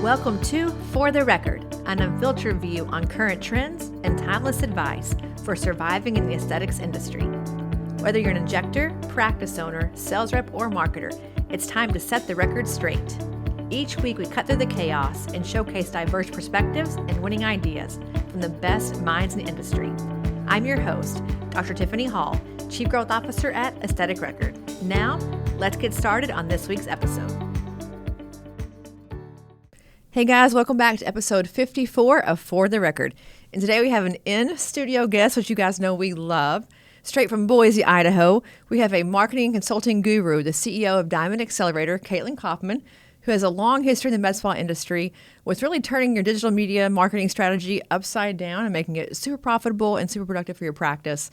Welcome to For the Record, an unfiltered view on current trends and timeless advice for surviving in the aesthetics industry. Whether you're an injector, practice owner, sales rep, or marketer, it's time to set the record straight. Each week we cut through the chaos and showcase diverse perspectives and winning ideas from the best minds in the industry. I'm your host, Dr. Tiffany Hall, Chief Growth Officer at Aesthetic Record. Now, let's get started on this week's episode. Hey guys, welcome back to episode 54 of For the Record. And today we have an in-studio guest, which you guys know we love. Straight from Boise, Idaho, we have a marketing and consulting guru, the CEO of Diamond Accelerator, Katlin Cauffman, who has a long history in the med spa industry with really turning your digital media marketing strategy upside down and making it super profitable and super productive for your practice.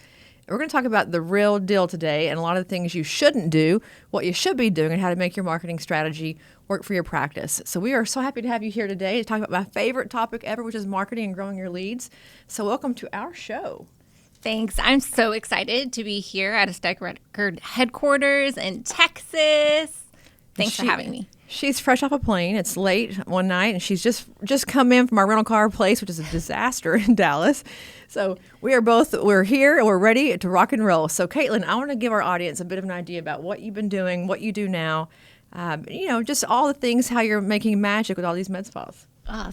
We're going to talk about the real deal today and a lot of the things you shouldn't do, what you should be doing, and how to make your marketing strategy work for your practice. So we are so happy to have you here today to talk about my favorite topic ever, which is marketing and growing your leads. So welcome to our show. Thanks. I'm so excited to be here at Aesthetic Record headquarters in Texas. Thanks for having me. She's fresh off a plane. It's late one night, and she's just come in from our rental car place, which is a disaster in Dallas. So we're here and we're ready to rock and roll. So Katlin, I want to give our audience a bit of an idea about what you've been doing, what you do now, just all the things, how you're making magic with all these med spas.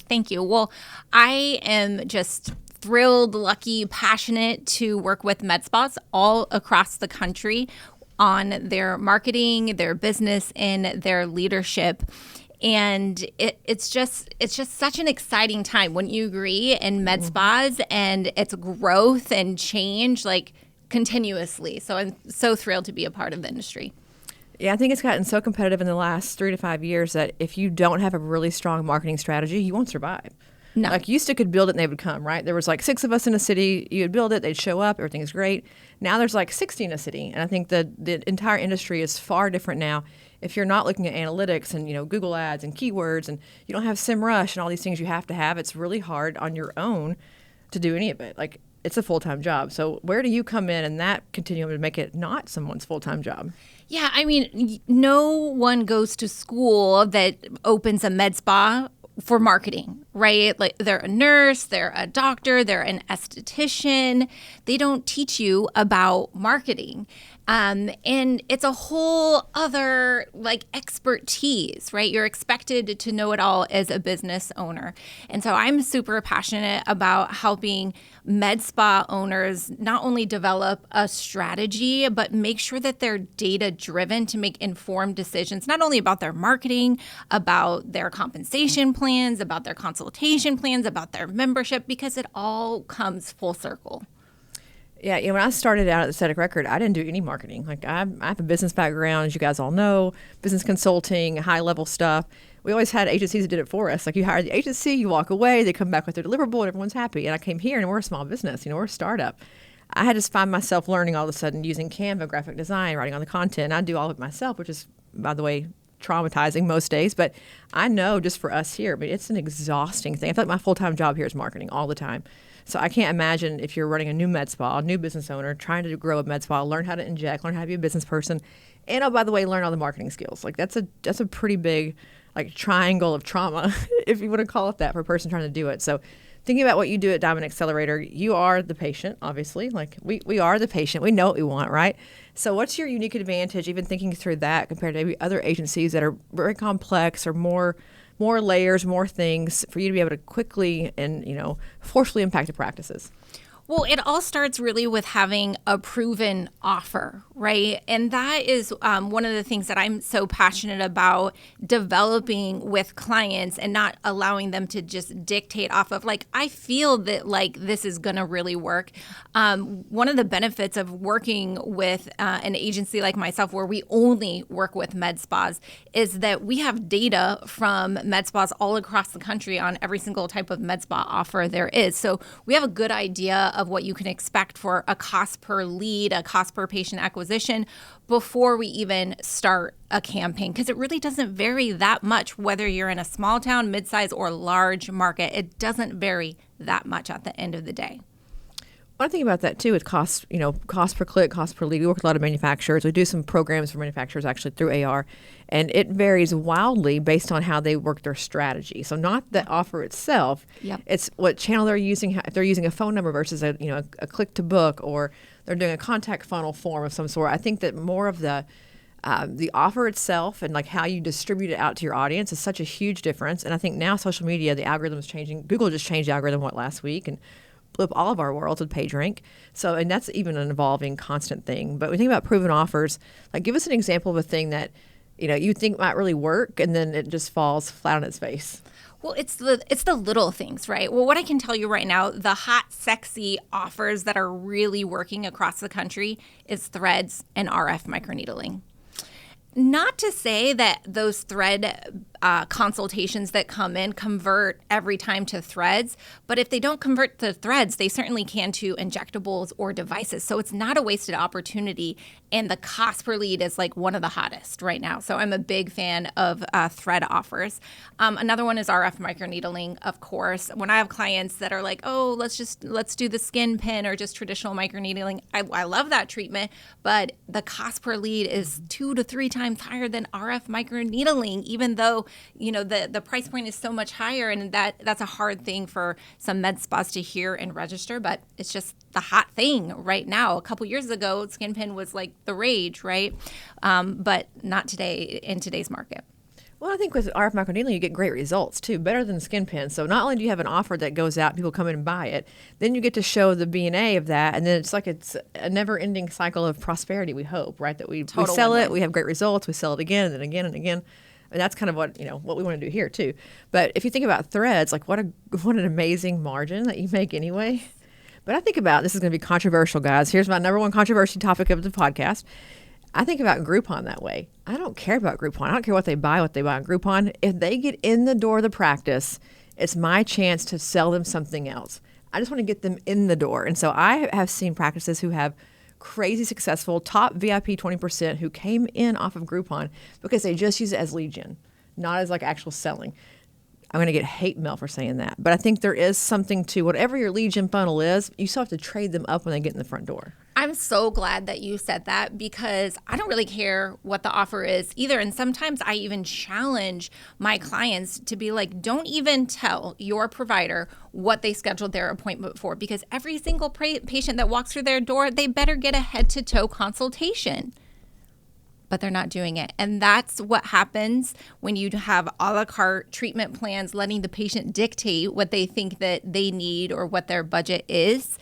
Thank you. Well, I am just thrilled, lucky, passionate to work with med spas all across the country on their marketing, their business, and their leadership. And it's just such an exciting time, wouldn't you agree, in med spas and its growth and change like continuously. So I'm so thrilled to be a part of the industry. Yeah, I think it's gotten so competitive in the last 3 to 5 years that if you don't have a really strong marketing strategy, you won't survive. No. Like, you used to could build it and they would come, right? There was like 6 of us in a city. You would build it, they'd show up, everything's great. Now there's like 60 in a city. And I think the entire industry is far different now. If you're not looking at analytics and, Google ads and keywords, and you don't have SEMrush and all these things you have to have, it's really hard on your own to do any of it. Like, it's a full-time job. So where do you come in that continuum to make it not someone's full-time job? Yeah, I mean, no one goes to school that opens a med spa for marketing, right? Like, they're a nurse, they're a doctor, they're an esthetician. They don't teach you about marketing. And it's a whole other expertise, right? You're expected to know it all as a business owner. And so I'm super passionate about helping med spa owners not only develop a strategy, but make sure that they're data driven to make informed decisions, not only about their marketing, about their compensation plans, about their consultation plans, about their membership, because it all comes full circle. Yeah, when I started out at the Aesthetic Record, I didn't do any marketing. Like, I have a business background, as you guys all know, business consulting, high-level stuff. We always had agencies that did it for us. Like, you hire the agency, you walk away, they come back with their deliverable, and everyone's happy. And I came here, and we're a small business. We're a startup. I had to find myself learning all of a sudden using Canva, graphic design, writing on the content. I do all of it myself, which is, by the way, traumatizing most days. But I know just for us here, it's an exhausting thing. I feel like my full-time job here is marketing all the time. So I can't imagine if you're running a new med spa, a new business owner, trying to grow a med spa, learn how to inject, learn how to be a business person, and by the way, learn all the marketing skills. Like, that's a pretty big triangle of trauma, if you want to call it that, for a person trying to do it. So thinking about what you do at Diamond Accelerator, you are the patient, obviously. Like, we are the patient. We know what we want, right? So what's your unique advantage, even thinking through that, compared to maybe other agencies that are very complex or more layers, more things for you to be able to quickly and, forcefully impact the practices? Well, it all starts really with having a proven offer, right? And that is one of the things that I'm so passionate about developing with clients and not allowing them to just dictate off of I feel that this is going to really work. One of the benefits of working with an agency like myself, where we only work with med spas, is that we have data from med spas all across the country on every single type of med spa offer there is. So we have a good idea of what you can expect for a cost per lead, a cost per patient acquisition before we even start a campaign, because it really doesn't vary that much whether you're in a small town, midsize, or large market. It doesn't vary that much at the end of the day. One thing about that too is cost, cost per click, cost per lead. We work with a lot of manufacturers. We do some programs for manufacturers actually through AR, and it varies wildly based on how they work their strategy. So not the offer itself, Yep. it's what channel they're using. If they're using a phone number versus a click to book, or they're doing a contact funnel form of some sort. I think that more of the offer itself and like how you distribute it out to your audience is such a huge difference. And I think now social media, the algorithm is changing. Google just changed the algorithm last week and blew up all of our worlds with PageRank. So, and that's even an evolving constant thing. But when you think about proven offers, like give us an example of a thing that, you think might really work and then it just falls flat on its face. Well, it's the little things, right? Well, what I can tell you right now, the hot, sexy offers that are really working across the country is threads and RF microneedling. Not to say that those thread consultations that come in convert every time to threads, but if they don't convert to threads, they certainly can to injectables or devices. So it's not a wasted opportunity. And the cost per lead is like one of the hottest right now. So I'm a big fan of thread offers. Another one is RF microneedling, of course. When I have clients that are like, oh, let's do the skin pin or just traditional microneedling, I love that treatment, but the cost per lead is 2 to 3 times higher than RF microneedling, even though the price point is so much higher, and that's a hard thing for some med spas to hear and register, but it's just the hot thing right now. A couple years ago, skin pin was like the rage, right? But not today in today's market. Well, I think with RF microneedling, you get great results too, better than skin pin. So not only do you have an offer that goes out, people come in and buy it, then you get to show the B&A of that, and then it's a never-ending cycle of prosperity. We hope, right? That we sell it, we have great results, we sell it again and again and again. And that's kind of what we want to do here too. But if you think about threads, like what an amazing margin that you make anyway. But I think about, this is going to be controversial, guys. Here's my number one controversy topic of the podcast. I think about Groupon that way. I don't care about Groupon. I don't care what they buy on Groupon. If they get in the door of the practice, it's my chance to sell them something else. I just want to get them in the door. And so I have seen practices who have crazy successful top VIP 20% who came in off of Groupon because they just use it as lead gen, not as like actual selling. I'm going to get hate mail for saying that. But I think there is something to whatever your lead gen funnel is, you still have to trade them up when they get in the front door. I'm so glad that you said that, because I don't really care what the offer is either. And sometimes I even challenge my clients to be like, don't even tell your provider what they scheduled their appointment for, because every single patient that walks through their door, they better get a head-to-toe consultation. But they're not doing it. And that's what happens when you have a la carte treatment plans, letting the patient dictate what they think that they need or what their budget is.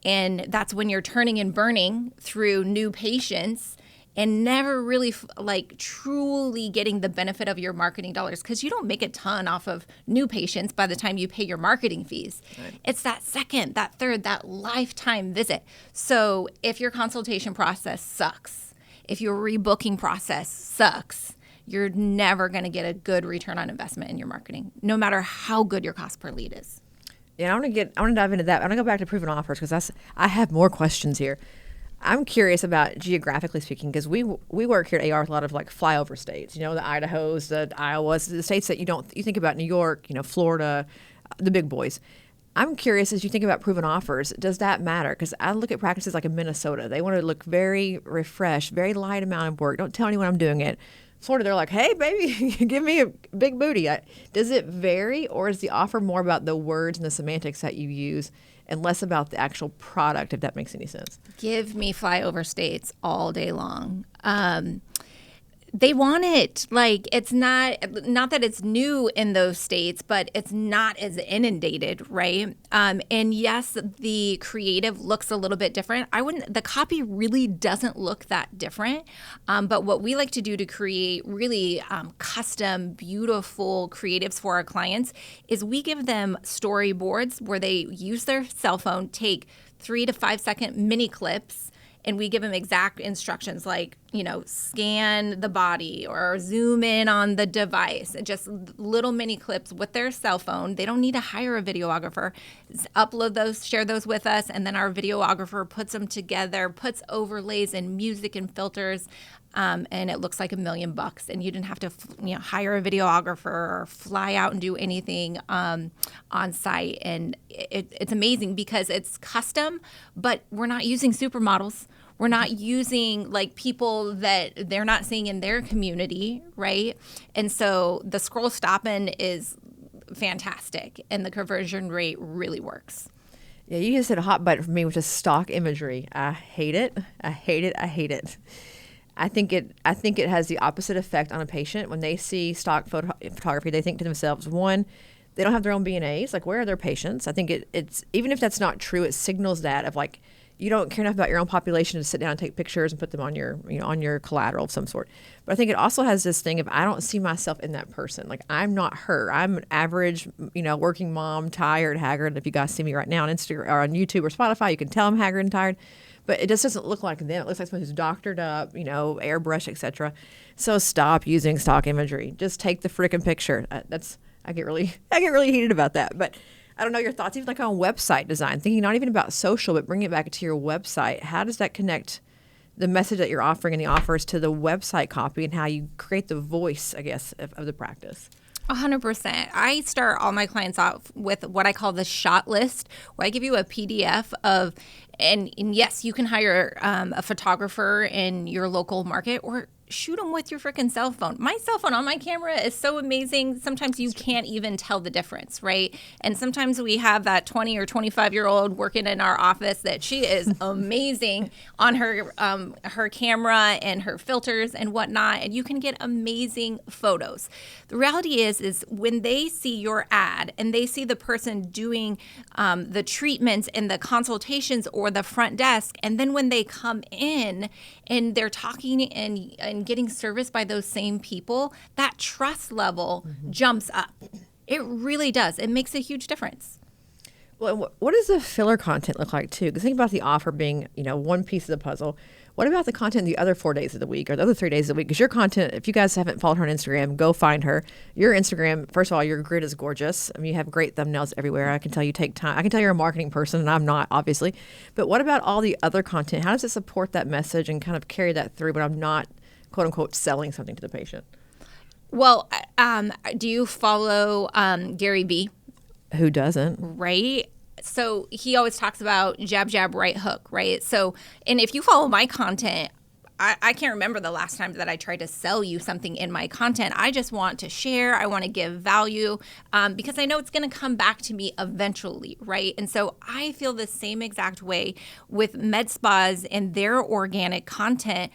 And that's when you're turning and burning through new patients and never really truly getting the benefit of your marketing dollars, because you don't make a ton off of new patients by the time you pay your marketing fees. Right. It's that second, that third, that lifetime visit. So if your consultation process sucks, if your rebooking process sucks, you're never going to get a good return on investment in your marketing, no matter how good your cost per lead is. Yeah, I want to dive into that. I want to go back to proven offers because I have more questions here. I'm curious about geographically speaking, because we work here at AR with a lot of like flyover states, the Idahos, the Iowas, the states that you think about New York, Florida, the big boys. I'm curious, as you think about proven offers, does that matter? Because I look at practices like in Minnesota. They want to look very refreshed, very light amount of work. Don't tell anyone I'm doing it. Florida, they're like, hey, baby, give me a big booty. Does it vary, or is the offer more about the words and the semantics that you use and less about the actual product, if that makes any sense? Give me flyover states all day long. They want it. Like, it's not that it's new in those states, but it's not as inundated, right? And yes, the creative looks a little bit different. The copy really doesn't look that different. But what we like to do to create really custom, beautiful creatives for our clients is we give them storyboards where they use their cell phone, take 3 to 5 second mini clips, and we give them exact instructions like, scan the body or zoom in on the device. Just little mini clips with their cell phone. They don't need to hire a videographer. Upload those, share those with us, and then our videographer puts them together, puts overlays and music and filters. and it looks like $1 million, and you didn't have to hire a videographer or fly out and do anything on site. And it's amazing because it's custom, but we're not using supermodels. We're not using like people that they're not seeing in their community, right? And so the scroll stopping is fantastic, and the conversion rate really works. Yeah, you just hit a hot button for me, which is stock imagery. I hate it. I hate it. I hate it. I think it has the opposite effect on a patient. When they see stock photography, they think to themselves, one, they don't have their own B&As. Like, where are their patients? I think it's even if that's not true, it signals that of like, you don't care enough about your own population to sit down and take pictures and put them on your, on your collateral of some sort. But I think it also has this thing of, I don't see myself in that person. Like, I'm not her. I'm an average, working mom, tired, haggard. If you guys see me right now on Instagram or on YouTube or Spotify, you can tell I'm haggard and tired. But it just doesn't look like them. It looks like someone who's doctored up, airbrush, etc. So stop using stock imagery. Just take the frickin' picture. I get really heated about that. But I don't know your thoughts, even like on website design, thinking not even about social, but bringing it back to your website. How does that connect the message that you're offering and the offers to the website copy, and how you create the voice, I guess, of the practice? 100%. I start all my clients off with what I call the shot list, where I give you a PDF of, and yes, you can hire a photographer in your local market, or shoot them with your freaking cell phone. My cell phone on my camera is so amazing. Sometimes you can't even tell the difference, right? And sometimes we have that 20 or 25-year-old working in our office that she is amazing on her camera and her filters and whatnot, and you can get amazing photos. The reality is when they see your ad and they see the person doing the treatments and the consultations or the front desk, and then when they come in and they're talking and getting service by those same people, that trust level jumps up. It really does. It makes a huge difference. Well, what does the filler content look like too? Because think about the offer being, one piece of the puzzle. What about the content the other 4 days of the week or the other 3 days of the week? Because your content, if you guys haven't followed her on Instagram, go find her. Your Instagram, first of all, your grid is gorgeous. I mean, you have great thumbnails everywhere. I can tell you take time. I can tell you're a marketing person, and I'm not, obviously. But what about all the other content? How does it support that message and kind of carry that through, but I'm not, quote unquote, selling something to the patient? Well, do you follow Gary Vee? Who doesn't? Right. So he always talks about jab, jab, right hook, right? So, and if you follow my content, I can't remember the last time that I tried to sell you something in my content. I just want to share. I want to give value because I know it's going to come back to me eventually, right? And so I feel the same exact way with med spas and their organic content.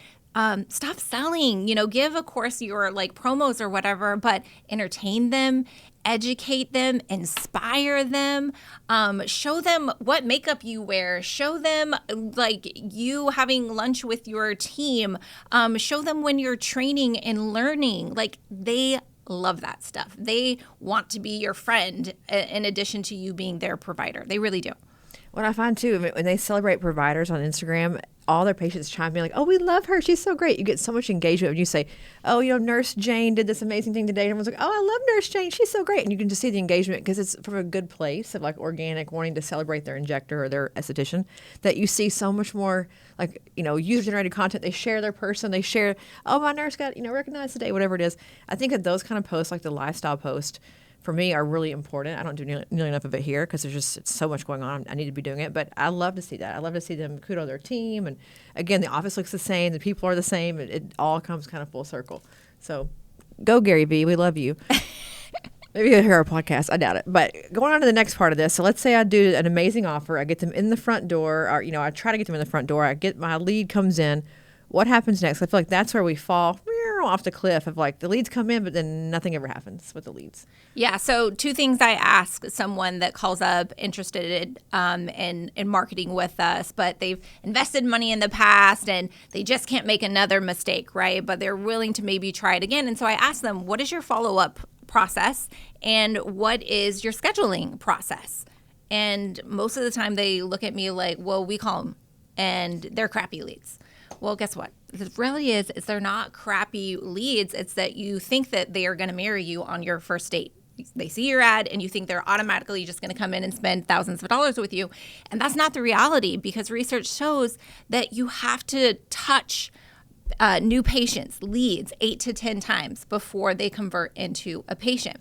Stop selling, give, of course, your like promos or whatever, but entertain them, educate them, inspire them, show them what makeup you wear, show them like you having lunch with your team, show them when you're training and learning. Like, they love that stuff. They want to be your friend in addition to you being their provider. They really do. What I find too, when they celebrate providers on Instagram, all their patients chime in like, "Oh, we love her. She's so great." You get so much engagement when you say, "Oh, Nurse Jane did this amazing thing today." Everyone's like, "Oh, I love Nurse Jane. She's so great." And you can just see the engagement because it's from a good place of like organic, wanting to celebrate their injector or their esthetician, that you see so much more like, user-generated content. They share their person. They share, "Oh, my nurse got, recognized today," whatever it is. I think that those kind of posts, like the lifestyle post, for me, are really important. I don't do nearly enough of it here because it's so much going on. I need to be doing it, but I love to see that. I love to see them kudo their team, and again, the office looks the same, the people are the same. It all comes kind of full circle. So, go Gary Vee, we love you. Maybe you'll hear our podcast. I doubt it. But going on to the next part of this. So let's say I do an amazing offer. I get them in the front door, or I try to get them in the front door. I get my lead comes in. What happens next? I feel like that's where we fall off the cliff of like the leads come in, but then nothing ever happens with the leads. Yeah. So 2 things I ask someone that calls up interested in marketing with us, but they've invested money in the past and they just can't make another mistake, right? But they're willing to maybe try it again. And so I ask them, what is your follow-up process and what is your scheduling process? And most of the time they look at me like, well, we call them and they're crappy leads. Well, guess what? The reality is they're not crappy leads. It's that you think that they are going to marry you on your first date. They see your ad and you think they're automatically just going to come in and spend thousands of dollars with you. And that's not the reality, because research shows that you have to touch new patients, leads 8 to 10 times before they convert into a patient.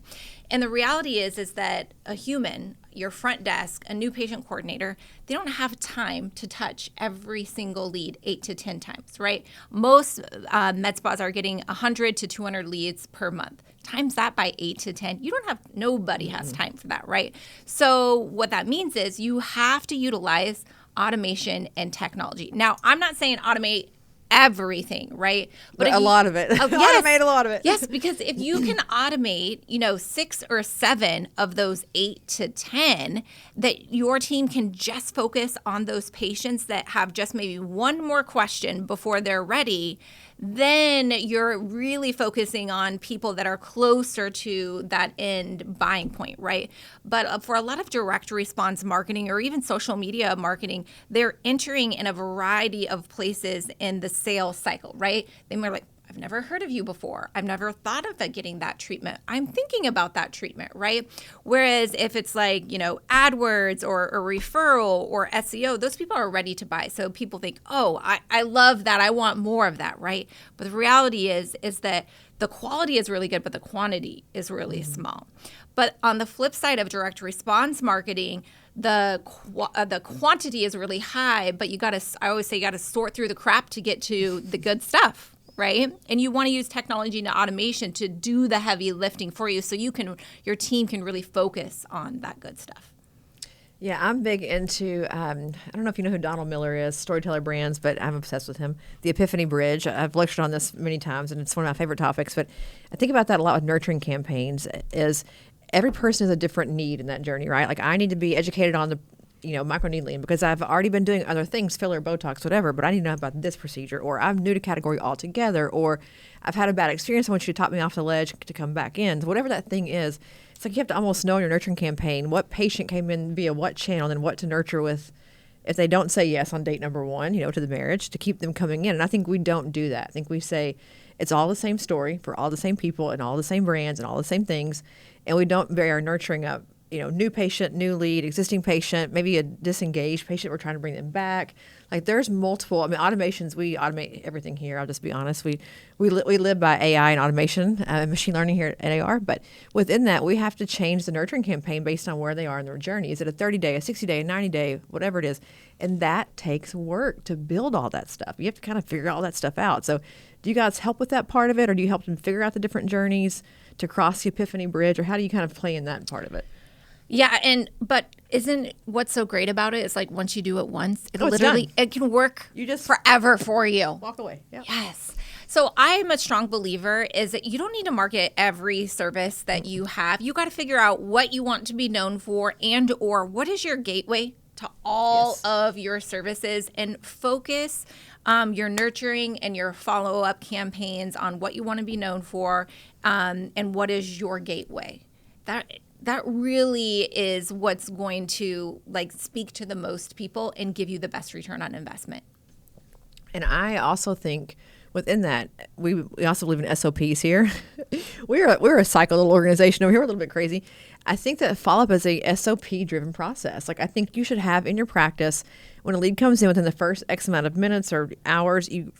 And the reality is that a human, your front desk, a new patient coordinator, they don't have time to touch every single lead 8 to 10 times, right? Most med spas are getting 100 to 200 leads per month. Times that by 8 to 10, nobody has time for that, right? So what that means is you have to utilize automation and technology. Now, I'm not saying automate everything, right? But a lot of it. Yes, Automate a lot of it. Yes, because if you can automate, 6 or 7 of those 8 to 10, that your team can just focus on those patients that have just maybe one more question before they're ready, then you're really focusing on people that are closer to that end buying point, right? But for a lot of direct response marketing or even social media marketing, they're entering in a variety of places in the sales cycle, right? They might like, I've never heard of you before. I've never thought of getting that treatment. I'm thinking about that treatment, right? Whereas if it's like, AdWords or a referral or SEO, those people are ready to buy. So people think, oh, I love that. I want more of that, right? But the reality is that the quality is really good, but the quantity is really small. But on the flip side of direct response marketing, the quantity is really high, but I always say you got to sort through the crap to get to the good stuff. Right? And you want to use technology and automation to do the heavy lifting for you so your team can really focus on that good stuff. Yeah, I'm big into, I don't know if you know who Donald Miller is, Storyteller Brands, but I'm obsessed with him. The Epiphany Bridge. I've lectured on this many times, and it's one of my favorite topics. But I think about that a lot with nurturing campaigns, is every person has a different need in that journey, right? Like I need to be educated on the microneedling because I've already been doing other things, filler, Botox, whatever, but I need to know about this procedure, or I'm new to category altogether, or I've had a bad experience. I want you to talk me off the ledge to come back in. So whatever that thing is, it's like you have to almost know in your nurturing campaign what patient came in via what channel and what to nurture with if they don't say yes on date number 1, to the marriage, to keep them coming in. And I think we don't do that. I think we say it's all the same story for all the same people and all the same brands and all the same things, and we don't vary our nurturing up. New patient, new lead, existing patient, maybe a disengaged patient, we're trying to bring them back. Like there's multiple, automations, we automate everything here. I'll just be honest. We live by AI and automation, machine learning here at AR, but within that, we have to change the nurturing campaign based on where they are in their journey. Is it a 30-day, a 60-day, a 90-day, whatever it is? And that takes work to build all that stuff. You have to kind of figure all that stuff out. So do you guys help with that part of it, or do you help them figure out the different journeys to cross the Epiphany Bridge, or how do you kind of play in that part of it? Yeah, but isn't what's so great about it is like once you do it once, it can work forever for you. Walk away. Yeah. Yes. So I'm a strong believer is that you don't need to market every service that you have. You got to figure out what you want to be known for or what is your gateway to all of your services, and focus your nurturing and your follow-up campaigns on what you want to be known for, and what is your gateway. That really is what's going to speak to the most people and give you the best return on investment. And I also think within that, we also believe in SOPs here. we're a cycle little organization over here. We're a little bit crazy. I think that follow-up is a SOP-driven process. Like I think you should have in your practice, when a lead comes in within the first X amount of minutes or hours, you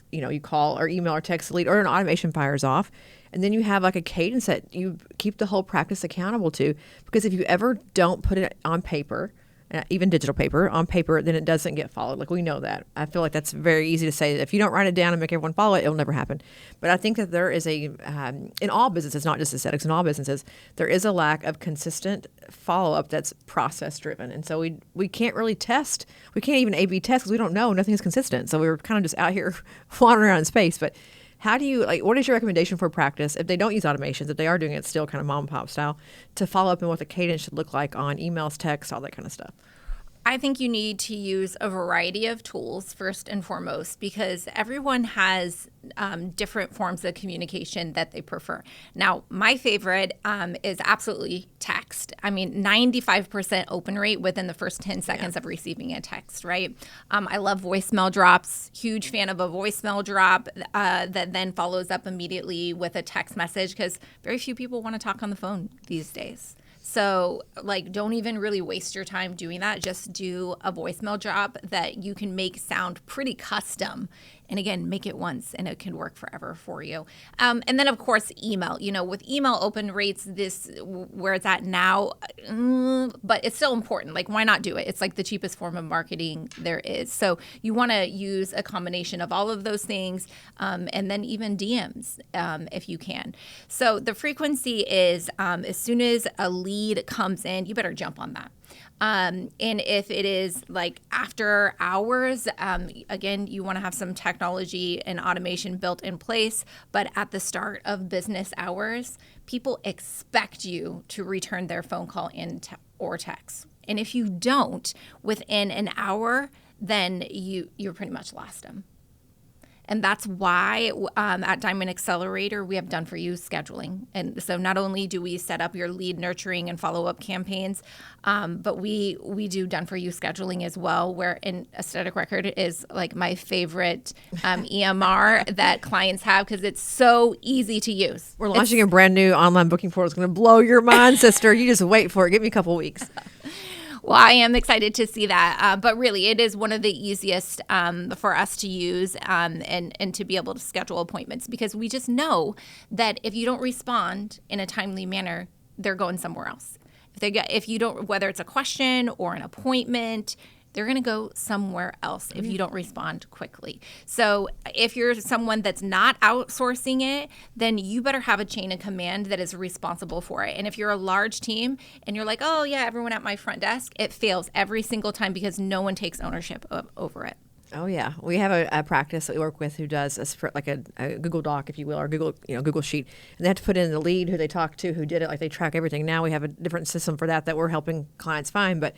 call or email or text the lead, or an automation fires off. And then you have like a cadence that you keep the whole practice accountable to. Because if you ever don't put it on paper, even digital paper, on paper, then it doesn't get followed. Like we know that. I feel like that's very easy to say. That if you don't write it down and make everyone follow it, it'll never happen. But I think that there is in all businesses, not just aesthetics, in all businesses, there is a lack of consistent follow-up that's process-driven. And so we can't really test. We can't even A/B test because we don't know. Nothing is consistent. So we're kind of just out here wandering around in space. But how do you, what is your recommendation for practice if they don't use automations, if they are doing it still kind of mom and pop style, to follow up and what the cadence should look like on emails, text, all that kind of stuff? I think you need to use a variety of tools first and foremost, because everyone has different forms of communication that they prefer. Now, my favorite is absolutely text. 95% open rate within the first 10 seconds of receiving a text, right? I love voicemail drops. Huge fan of a voicemail drop that then follows up immediately with a text message, because very few people want to talk on the phone these days. So don't even really waste your time doing that. Just do a voicemail drop that you can make sound pretty custom And again, make it once and it can work forever for you. And then, of course, email. With email open rates, this where it's at now, but it's still important. Like, why not do it? It's like the cheapest form of marketing there is. So you want to use a combination of all of those things, and then even DMs if you can. So the frequency is as soon as a lead comes in, you better jump on that. And if it is like after hours, again, you want to have some technology and automation built in place. But at the start of business hours, people expect you to return their phone call or text. And if you don't within an hour, then you're pretty much lost them. And that's why at Diamond Accelerator, we have done for you scheduling. And so not only do we set up your lead nurturing and follow-up campaigns, but we do done for you scheduling as well, where an aesthetic record is like my favorite EMR that clients have because it's so easy to use. We're launching a brand new online booking portal. It's going to blow your mind, sister. You just wait for it. Give me a couple weeks. Well, I am excited to see that. But really, it is one of the easiest for us to use and to be able to schedule appointments, because we just know that if you don't respond in a timely manner, they're going somewhere else. If you don't, whether it's a question or an appointment, they're going to go somewhere else if you don't respond quickly. So if you're someone that's not outsourcing it, then you better have a chain of command that is responsible for it. And if you're a large team and you're like, oh, yeah, everyone at my front desk, it fails every single time because no one takes ownership over it. Oh, yeah. We have a practice that we work with who does like a Google Doc, if you will, or Google Sheet. And they have to put in the lead, who they talk to, who did it. Like, they track everything. Now we have a different system for that we're helping clients find. But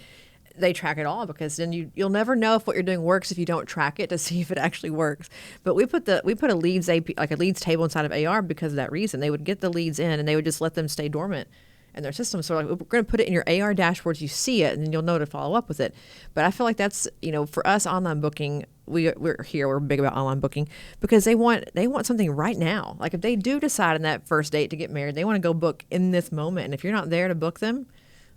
they track it all, because then you'll never know if what you're doing works if you don't track it to see if it actually works. But we put a leads like a leads table inside of AR because of that reason. They would get the leads in and they would just let them stay dormant in their system. So we're going to put it in your AR dashboards. You see it and then you'll know to follow up with it. But I feel like that's, for us, online booking, we're big about online booking because they want something right now. Like, if they do decide on that first date to get married, they want to go book in this moment. And if you're not there to book them,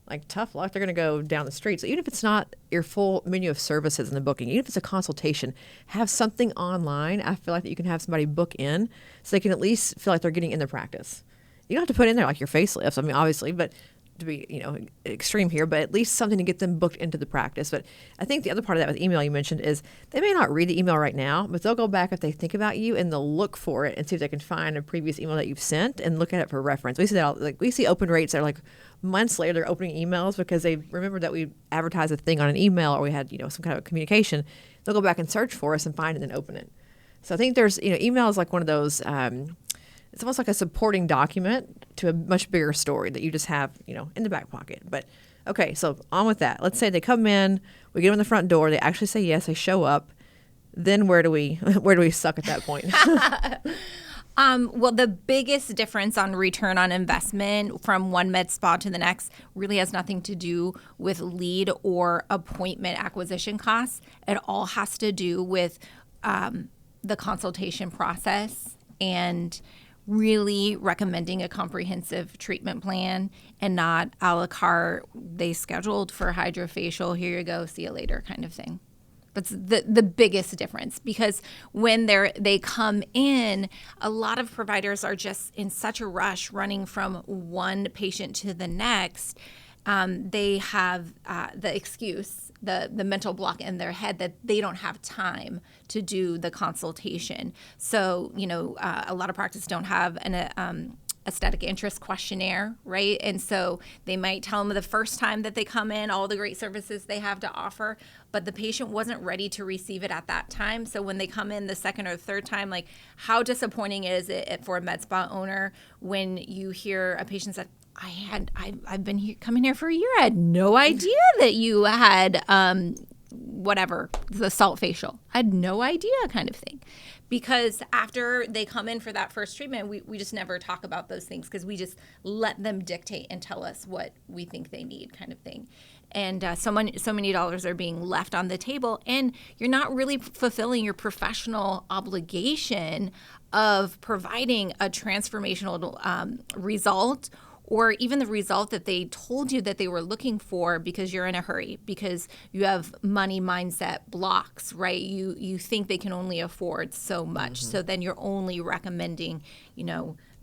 like, tough luck, they're going to go down the street. So even if it's not your full menu of services in the booking, even if it's a consultation, have something online. I feel like that you can have somebody book in so they can at least feel like they're getting in their practice. You don't have to put in there like your facelifts, I mean, obviously, but to be, extreme here, but at least something to get them booked into the practice. But I think the other part of that with email you mentioned is they may not read the email right now, but they'll go back if they think about you and they'll look for it and see if they can find a previous email that you've sent and look at it for reference. We see that, we see open rates that are like months later they're opening emails because they remember that we advertised a thing on an email or we had, some kind of communication. They'll go back and search for us and find it and then open it. So I think there's, email is like one of those, it's almost like a supporting document to a much bigger story that you just have, in the back pocket. But okay, so on with that. Let's say they come in, we get them in the front door, they actually say yes, they show up. Then where do we suck at that point? Well, the biggest difference on return on investment from one med spa to the next really has nothing to do with lead or appointment acquisition costs. It all has to do with the consultation process and really recommending a comprehensive treatment plan and not a la carte, they scheduled for hydrofacial, here you go, see you later kind of thing. That's the biggest difference, because when they come in, a lot of providers are just in such a rush running from one patient to the next. They have the excuse, the mental block in their head that they don't have time to do the consultation. So, a lot of practices don't have an aesthetic interest questionnaire, right? And so they might tell them the first time that they come in all the great services they have to offer, but the patient wasn't ready to receive it at that time. So when they come in the second or third time, like, how disappointing is it for a med spa owner when you hear a patient say, I've been coming here for a year. I had no idea that you had the salt facial. I had no idea, kind of thing. Because after they come in for that first treatment, we just never talk about those things because we just let them dictate and tell us what we think they need, kind of thing. And so many dollars are being left on the table, and you're not really fulfilling your professional obligation of providing a transformational result or even the result that they told you that they were looking for because you're in a hurry, because you have money mindset blocks, right? You think they can only afford so much. So then you're only recommending,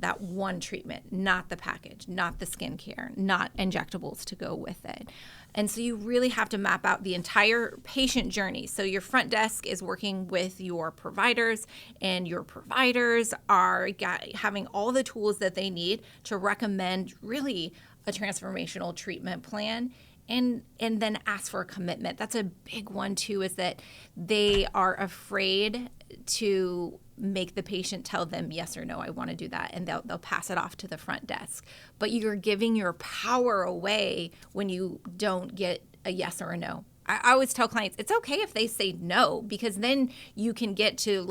that one treatment, not the package, not the skincare, not injectables to go with it. And so you really have to map out the entire patient journey. So your front desk is working with your providers, and your providers are having all the tools that they need to recommend really a transformational treatment plan. And then ask for a commitment. That's a big one too, is that they are afraid to make the patient tell them yes or no, I want to do that, and they'll pass it off to the front desk. But you're giving your power away when you don't get a yes or a no. I always tell clients it's okay if they say no, because then you can get to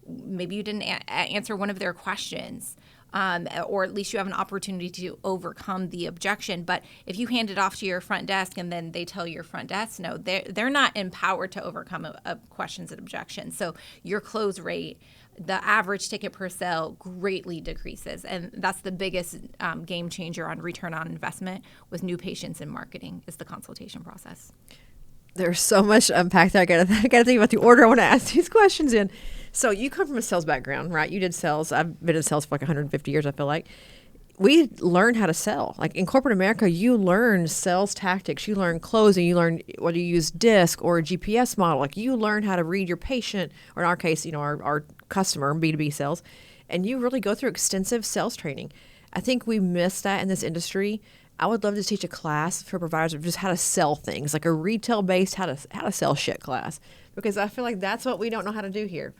maybe you didn't answer one of their questions. Or at least you have an opportunity to overcome the objection. But if you hand it off to your front desk and then they tell your front desk no, they're not empowered to overcome questions and objections. So your close rate, the average ticket per sale, greatly decreases. And that's the biggest game changer on return on investment with new patients in marketing, is the consultation process. There's so much to unpack there. I got to think about the order I want to ask these questions in. So you come from a sales background, right? You did sales. I've been in sales for 150 years, I feel like. We learn how to sell. Like in corporate America, you learn sales tactics. You learn closing. You learn whether you use DISC or a GPS model. Like you learn how to read your patient, or in our case, our customer, B2B sales. And you really go through extensive sales training. I think we miss that in this industry. I would love to teach a class for providers of just how to sell things, like a retail-based how to sell shit class, because I feel like that's what we don't know how to do here.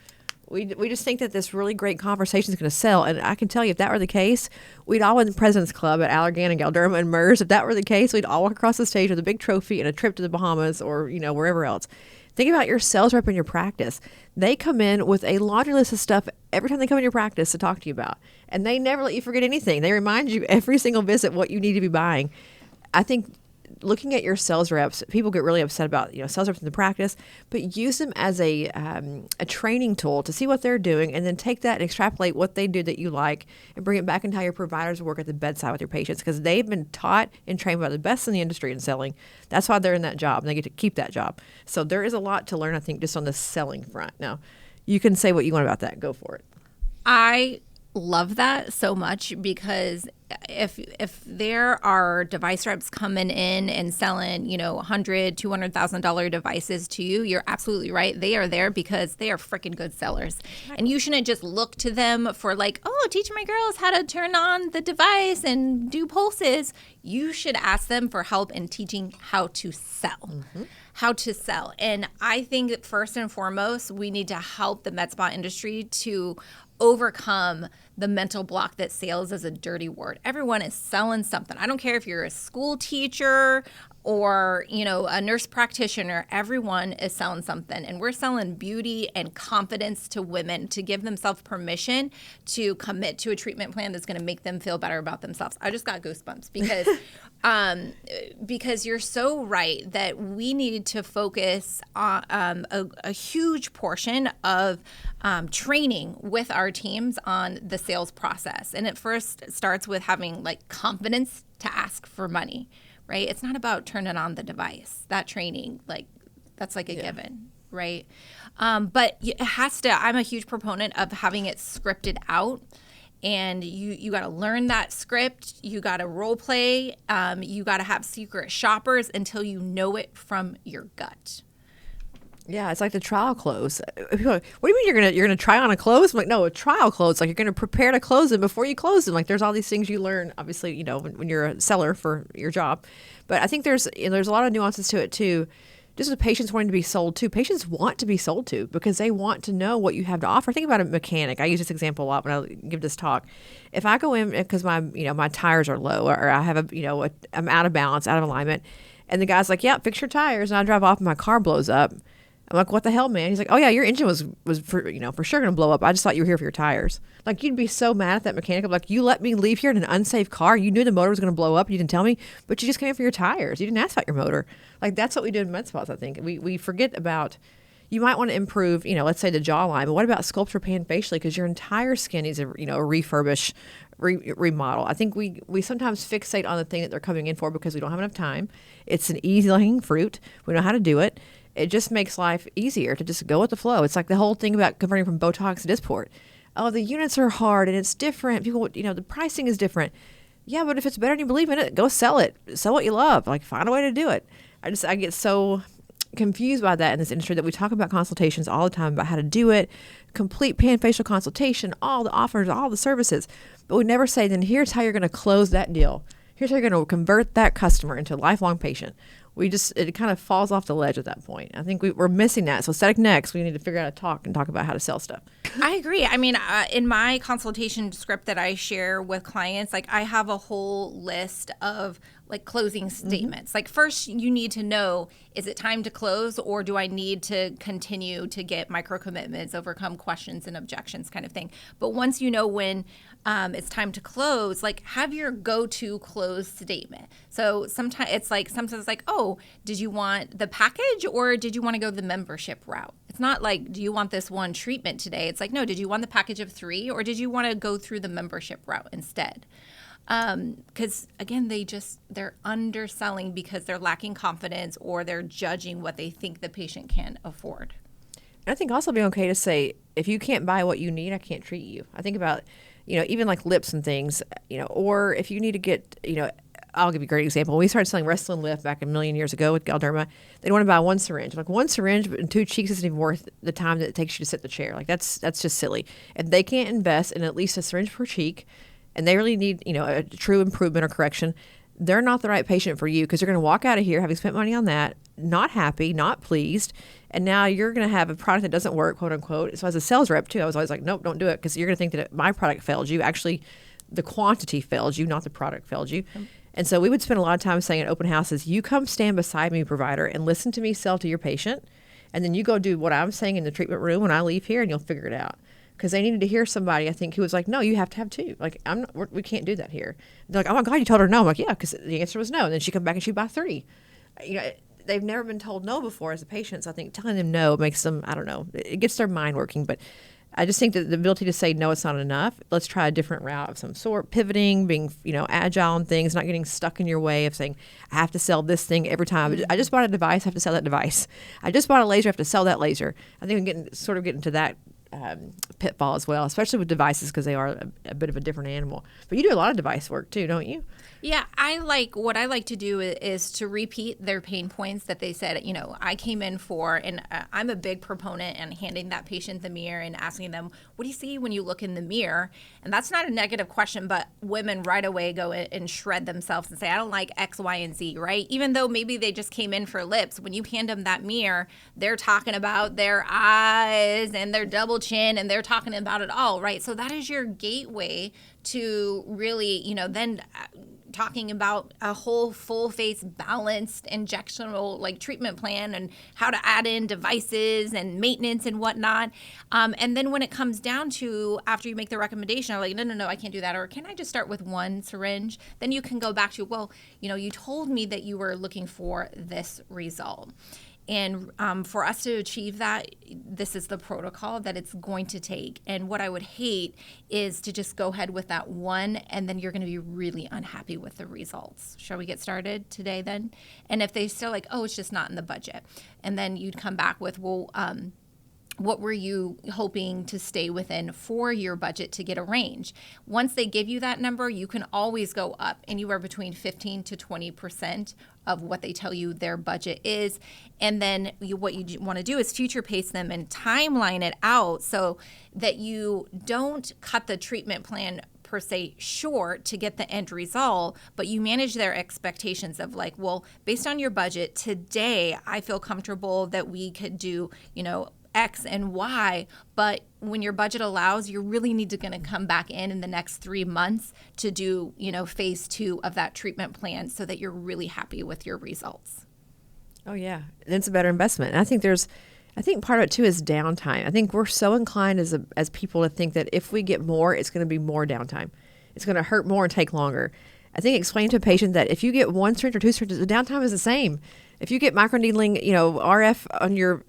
We just think that this really great conversation is going to sell, and I can tell you, if that were the case, we'd all win the President's Club at Allergan and Galderma and MERS. If that were the case, we'd all walk across the stage with a big trophy and a trip to the Bahamas or wherever else. Think about your sales rep in your practice. They come in with a laundry list of stuff every time they come in your practice to talk to you about. And they never let you forget anything. They remind you every single visit what you need to be buying. I think looking at your sales reps, people get really upset about sales reps in the practice, but use them as a training tool to see what they're doing, and then take that and extrapolate what they do that you like and bring it back into how your providers work at the bedside with your patients, because they've been taught and trained by the best in the industry in selling. That's why they're in that job, and they get to keep that job. So there is a lot to learn, I think, just on the selling front. Now, you can say what you want about that. Go for it. I love that so much, because if there are device reps coming in and selling, $100,000, $200,000 devices to you, you're absolutely right. They are there because they are freaking good sellers. And you shouldn't just look to them for teach my girls how to turn on the device and do pulses. You should ask them for help in teaching how to sell. Mm-hmm. How to sell. And I think that first and foremost, we need to help the med spa industry to overcome the mental block that sales is a dirty word. Everyone is selling something. I don't care if you're a school teacher or, a nurse practitioner, everyone is selling something. And we're selling beauty and confidence to women to give themselves permission to commit to a treatment plan that's going to make them feel better about themselves. I just got goosebumps because you're so right that we need to focus on a huge portion of training with our teams on the sales process. And it first starts with having confidence to ask for money. Right? It's not about turning on the device. That training, that's a given, right? But it has to, I'm a huge proponent of having it scripted out. And you got to learn that script. You got to role play. You got to have secret shoppers until you know it from your gut. Yeah, it's like the trial close. People are like, what do you mean you're gonna try on a close? I'm like, no, a trial close. Like you're gonna prepare to close them before you close them. Like there's all these things you learn, obviously, when you're a seller for your job. But I think there's a lot of nuances to it too. Just with patients wanting to be sold to. Patients want to be sold to because they want to know what you have to offer. Think about a mechanic. I use this example a lot when I give this talk. If I go in because my tires are low, or I have I'm out of balance, out of alignment, and the guy's like, yeah, fix your tires, and I drive off and my car blows up. I'm like, what the hell, man? He's like, oh yeah, your engine was for sure going to blow up. I just thought you were here for your tires. Like you'd be so mad at that mechanic. I'm like, you let me leave here in an unsafe car. You knew the motor was going to blow up. You didn't tell me, but you just came in for your tires. You didn't ask about your motor. Like that's what we do in med spas. I think we forget about. You might want to improve, let's say the jawline, but what about sculpture pan facially? Because your entire skin needs a refurbish remodel. I think we sometimes fixate on the thing that they're coming in for because we don't have enough time. It's an easy low-hanging fruit. We know how to do it. It just makes life easier to just go with the flow. It's like the whole thing about converting from Botox to Dysport. Oh, the units are hard and it's different. People, the pricing is different. Yeah, but if it's better and you believe in it, go sell it. Sell what you love. Like, find a way to do it. I get so confused by that in this industry that we talk about consultations all the time about how to do it, complete pan-facial consultation, all the offers, all the services. But we never say, then here's how you're going to close that deal. Here's how you're going to convert that customer into a lifelong patient. It kind of falls off the ledge at that point. I think we're missing that. So Aesthetic Next, we need to figure out how to talk about how to sell stuff. I agree. I mean, in my consultation script that I share with clients, like I have a whole list of like closing statements. Mm-hmm. Like first you need to know, is it time to close or do I need to continue to get micro commitments, overcome questions and objections kind of thing. But once you know when it's time to close, like have your go-to close statement. So sometimes it's like, oh, did you want the package or did you want to go the membership route? It's not like, do you want this one treatment today? It's like, no, did you want the package of 3 or did you want to go through the membership route instead? Because again, they're underselling because they're lacking confidence or they're judging what they think the patient can afford. I think also being okay to say, if you can't buy what you need, I can't treat you. I think about, even like lips and things, or if you need to get, I'll give you a great example. When we started selling Restylane Lift back a million years ago with Galderma, they want to buy one syringe. Like one syringe and 2 cheeks isn't even worth the time that it takes you to sit in the chair. Like that's just silly. And they can't invest in at least a syringe per cheek, and they really need, a true improvement or correction, they're not the right patient for you because you're going to walk out of here having spent money on that, not happy, not pleased, and now you're going to have a product that doesn't work, quote unquote. So as a sales rep too, I was always like, nope, don't do it because you're going to think that my product failed you. Actually, the quantity failed you, not the product failed you. And so we would spend a lot of time saying at open houses, you come stand beside me, provider, and listen to me sell to your patient, and then you go do what I'm saying in the treatment room when I leave here, and you'll figure it out. Because they needed to hear somebody, I think, who was like, no, you have to have 2. Like, we can't do that here. They're like, oh my God, you told her no. I'm like, yeah, because the answer was no. And then she come back and she'd buy 3. They've never been told no before as a patient. So I think telling them no makes them, I don't know, it gets their mind working. But I just think that the ability to say, no, it's not enough. Let's try a different route of some sort, pivoting, being, agile in things, not getting stuck in your way of saying, I have to sell this thing every time. I just bought a device, I have to sell that device. I just bought a laser, I have to sell that laser. I think I'm getting to that pitfall as well, especially with devices because they are a bit of a different animal. But you do a lot of device work too, don't you? Yeah, what I like to do is to repeat their pain points that they said, I came in for, and I'm a big proponent in handing that patient the mirror and asking them, what do you see when you look in the mirror? And that's not a negative question, but women right away go and shred themselves and say, I don't like X, Y, and Z, right? Even though maybe they just came in for lips, when you hand them that mirror, they're talking about their eyes and their double chin, and they're talking about it all, right? So that is your gateway to really, then talking about a whole full face balanced injectional like treatment plan and how to add in devices and maintenance and whatnot. And then when it comes down to after you make the recommendation, I'm like, no, I can't do that. Or can I just start with one syringe? Then you can go back to, well, you told me that you were looking for this result. And for us to achieve that, this is the protocol that it's going to take. And what I would hate is to just go ahead with that one, and then you're going to be really unhappy with the results. Shall we get started today then? And if they still like, oh, it's just not in the budget. And then you'd come back with, well, what were you hoping to stay within for your budget to get a range? Once they give you that number, you can always go up anywhere between 15 to 20% of what they tell you their budget is. And then what you want to do is future pace them and timeline it out so that you don't cut the treatment plan per se short to get the end result, but you manage their expectations of like, well, based on your budget today, I feel comfortable that we could do, X and Y, but when your budget allows, you really need to going to come back in the next 3 months to do, phase 2 of that treatment plan so that you're really happy with your results. Oh yeah. And it's a better investment. And I think part of it too is downtime. I think we're so inclined as people to think that if we get more, it's going to be more downtime. It's going to hurt more and take longer. I think explain to a patient that if you get 1 syringe or 2 syringes, the downtime is the same. If you get microneedling, RF on your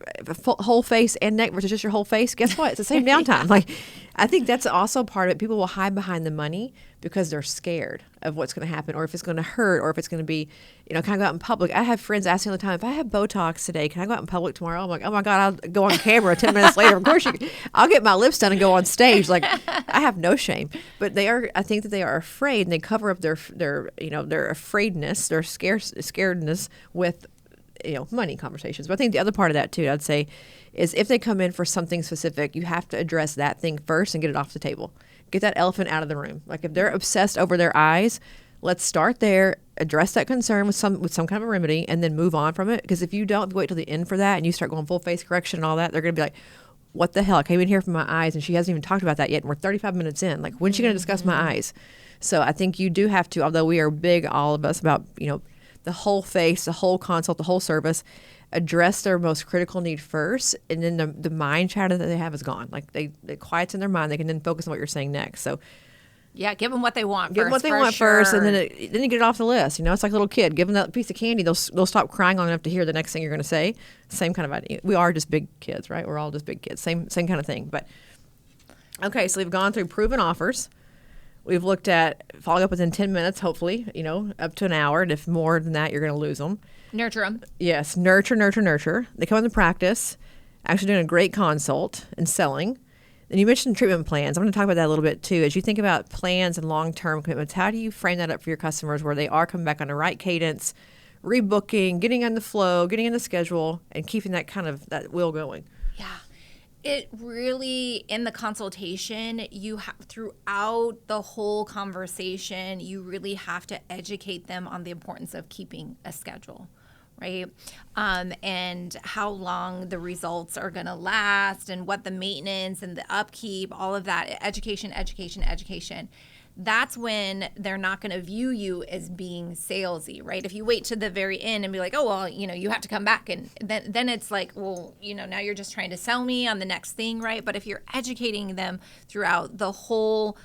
whole face and neck versus just your whole face, guess what? It's the same downtime. Like, I think that's also part of it. People will hide behind the money because they're scared of what's going to happen, or if it's going to hurt, or if it's going to be, can I go out in public? I have friends asking all the time, if I have Botox today, can I go out in public tomorrow? I'm like, oh my God, I'll go on camera 10 minutes later. Of course I'll get my lips done and go on stage. Like, I have no shame. But I think that they are afraid, and they cover up their afraidness, their scaredness with, money conversations. But I think the other part of that too, I'd say, is if they come in for something specific, you have to address that thing first and get it off the table. Get that elephant out of the room. Like if they're obsessed over their eyes, let's start there, address that concern with some kind of a remedy, and then move on from it. Because if you wait till the end for that and you start going full face correction and all that, they're going to be like, what the hell? I came in here for my eyes and she hasn't even talked about that yet. And we're 35 minutes in. Like, when's she going to discuss my eyes? So I think you do have to, although we are big, all of us, about, the whole face, the whole consult, the whole service, address their most critical need first, and then the mind chatter that they have is gone. Like it quiets in their mind. They can then focus on what you're saying next. So yeah, give them what they want. Give them what they want first, and then you get it off the list. It's like a little kid. Give them that piece of candy. They'll stop crying long enough to hear the next thing you're going to say. Same kind of idea. We are just big kids, right? We're all just big kids. Same kind of thing. But okay, so we've gone through proven offers. We've looked at following up within 10 minutes, hopefully, up to an hour. And if more than that, you're going to lose them. Nurture them. Yes. Nurture. They come into practice, actually doing a great consult and selling. And you mentioned treatment plans. I'm going to talk about that a little bit too. As you think about plans and long-term commitments, how do you frame that up for your customers where they are coming back on the right cadence, rebooking, getting on the flow, getting in the schedule, and keeping that kind of that wheel going? Yeah. It really, in the consultation, you have throughout the whole conversation, you really have to educate them on the importance of keeping a schedule, right? And how long the results are going to last, and what the maintenance and the upkeep, all of that, education. That's when they're not going to view you as being salesy, right? If you wait to the very end and be like, oh, well, you have to come back. And then it's like, well, now you're just trying to sell me on the next thing, right? But if you're educating them throughout the whole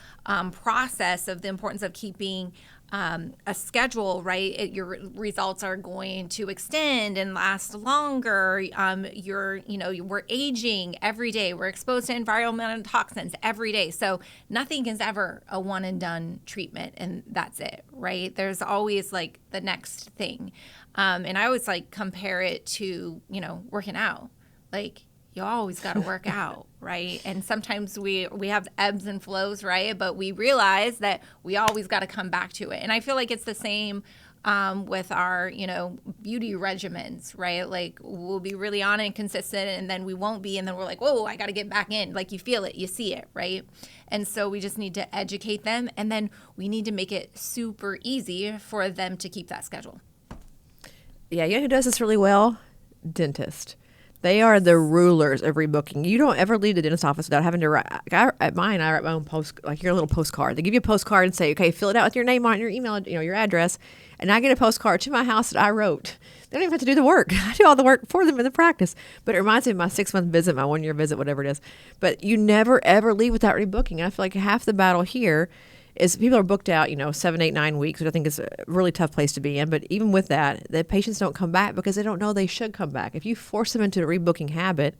process of the importance of keeping a schedule, right? Your results are going to extend and last longer. We're aging every day. We're exposed to environmental toxins every day. So nothing is ever a one and done treatment, and that's it, right? There's always like the next thing. And I always compare it to, working out. Like, you always got to work out, right? And sometimes we have ebbs and flows, right? But we realize that we always got to come back to it. And I feel like it's the same with our, beauty regimens, right? Like, we'll be really on and consistent, and then we won't be. And then we're like, whoa, I got to get back in. Like, you feel it, you see it, right? And so we just need to educate them. And then we need to make it super easy for them to keep that schedule. Yeah, you know who does this really well? Dentist. They are the rulers of rebooking. You don't ever leave the dentist office without having to write. At mine, I write my own your little postcard. They give you a postcard and say, okay, fill it out with your name on it, your email, your address. And I get a postcard to my house that I wrote. They don't even have to do the work. I do all the work for them in the practice. But it reminds me of my 6-month visit, my 1-year visit, whatever it is. But you never, ever leave without rebooking. And I feel like half the battle here is people are booked out, 7, 8, 9 weeks, which I think is a really tough place to be in. But even with that, the patients don't come back because they don't know they should come back. If you force them into a rebooking habit,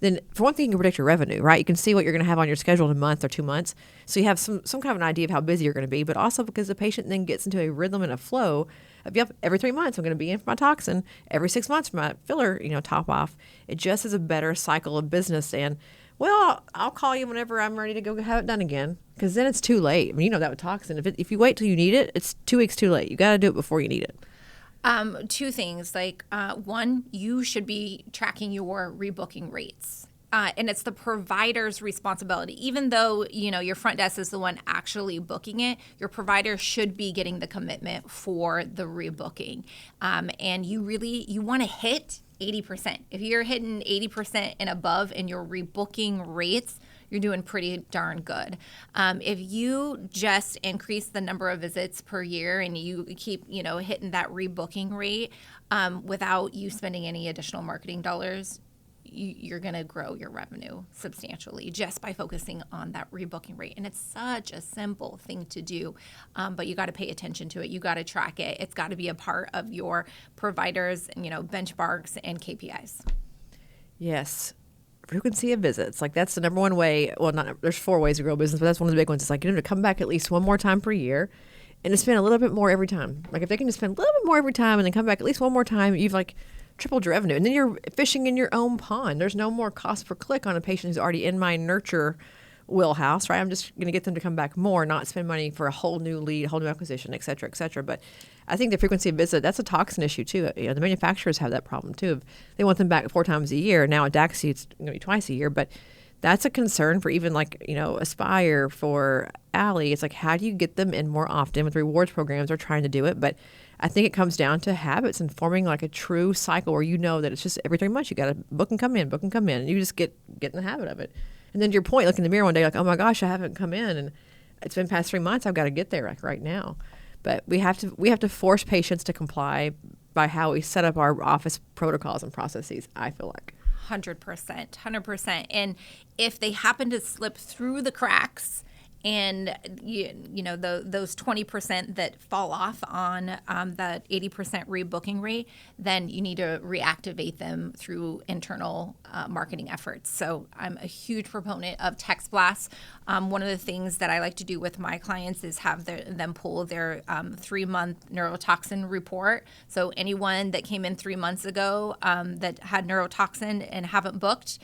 then for one thing, you can predict your revenue, right? You can see what you're going to have on your schedule in a month or 2 months. So you have some kind of an idea of how busy you're going to be, but also because the patient then gets into a rhythm and a flow of, yep, every 3 months I'm going to be in for my toxin, every 6 months for my filler, top off. It just is a better cycle of business. And well, I'll call you whenever I'm ready to go have it done again, because then it's too late. I mean, that with toxin, if you wait till you need it, it's 2 weeks too late. You got to do it before you need it. 2 things. One, you should be tracking your rebooking rates. And it's the provider's responsibility. Even though, your front desk is the one actually booking it, your provider should be getting the commitment for the rebooking. And you want to hit 80%. If you're hitting 80% and above in your rebooking rates, you're doing pretty darn good. If you just increase the number of visits per year and you keep, hitting that rebooking rate without you spending any additional marketing dollars, you're going to grow your revenue substantially just by focusing on that rebooking rate. And it's such a simple thing to do, but you got to pay attention to it. You got to track it. It's got to be a part of your providers, benchmarks and KPIs. Yes. frequency of visits. Like that's the number one way. Well, there's 4 ways to grow a business, but that's one of the big ones. It's like get them to come back at least one more time per year and to spend a little bit more every time. Like if they can just spend a little bit more every time and then come back at least one more time, you've like tripled your revenue. And then you're fishing in your own pond. There's no more cost per click on a patient who's already in my nurture wheelhouse, right? I'm just going to get them to come back more, not spend money for a whole new lead, a whole new acquisition, et cetera, et cetera. But I think the frequency of visit, that's a toxin issue too. You know, the manufacturers have that problem too. They want them back 4 times a year. Now at Daxi, it's going to be twice a year, but that's a concern for even like, you know, Aspire, for Allie. It's like, how do you get them in more often? With rewards programs, they're trying to do it, but I think it comes down to habits and forming like a true cycle where you know that it's just every 3 months you got to book and come in, and you just get in the habit of it. And then to your point, look in the mirror one day like, oh my gosh, I haven't come in and it's been past 3 months. I've got to get there like right now. But we have to force patients to comply by how we set up our office protocols and processes, I feel like. 100%. And if they happen to slip through the cracks, and you know those 20% that fall off on that 80% rebooking rate, then you need to reactivate them through internal marketing efforts. So I'm a huge proponent of text blasts. One of the things that I like to do with my clients is have them pull their 3-month neurotoxin report. So anyone that came in 3 months ago that had neurotoxin and haven't booked,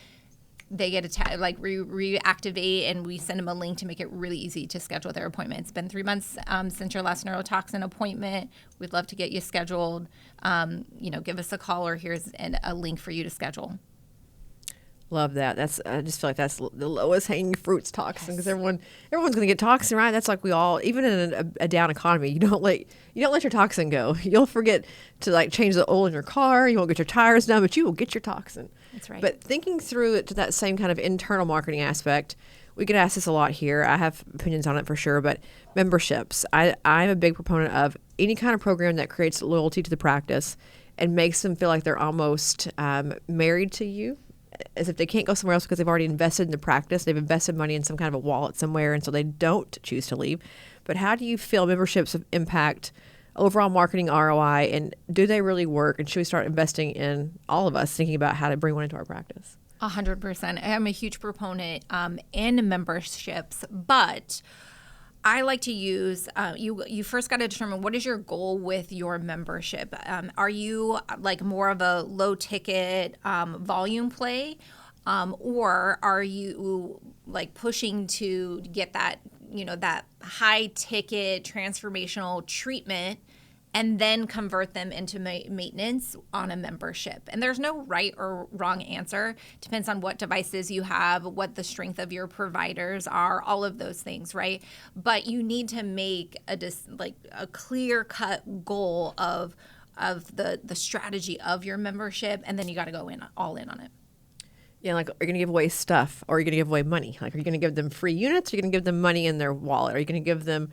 they get reactivate, and we send them a link to make it really easy to schedule their appointment. It's been 3 months since your last neurotoxin appointment. We'd love to get you scheduled. Give us a call, or here's a link for you to schedule. Love that. I just feel like that's the lowest hanging fruits toxin, because everyone's going to get toxin, right? That's like we all, even in a down economy, you don't let your toxin go. You'll forget to like change the oil in your car. You won't get your tires done, but you will get your toxin. That's right. But thinking through it to that same kind of internal marketing aspect, we get asked this a lot here. I have opinions on it for sure, but memberships. I'm a big proponent of any kind of program that creates loyalty to the practice and makes them feel like they're almost married to you, as if they can't go somewhere else because they've already invested in the practice. They've invested money in some kind of a wallet somewhere, and so they don't choose to leave. But how do you feel memberships impact overall marketing ROI, and do they really work? And should we start investing in all of us thinking about how to bring one into our practice? 100%. I'm a huge proponent in memberships, but I like to use, you first got to determine what is your goal with your membership. Are you like more of a low ticket volume play, or are you like pushing to get that, that high ticket transformational treatment and then convert them into maintenance on a membership? And there's no right or wrong answer. Depends on what devices you have, what the strength of your providers are, all of those things, right? But you need to make a clear-cut goal of the strategy of your membership, and then you got to go all in on it. Yeah, like, are you going to give away stuff, or are you going to give away money? Like, are you going to give them free units? Or are you going to give them money in their wallet? Are you going to give them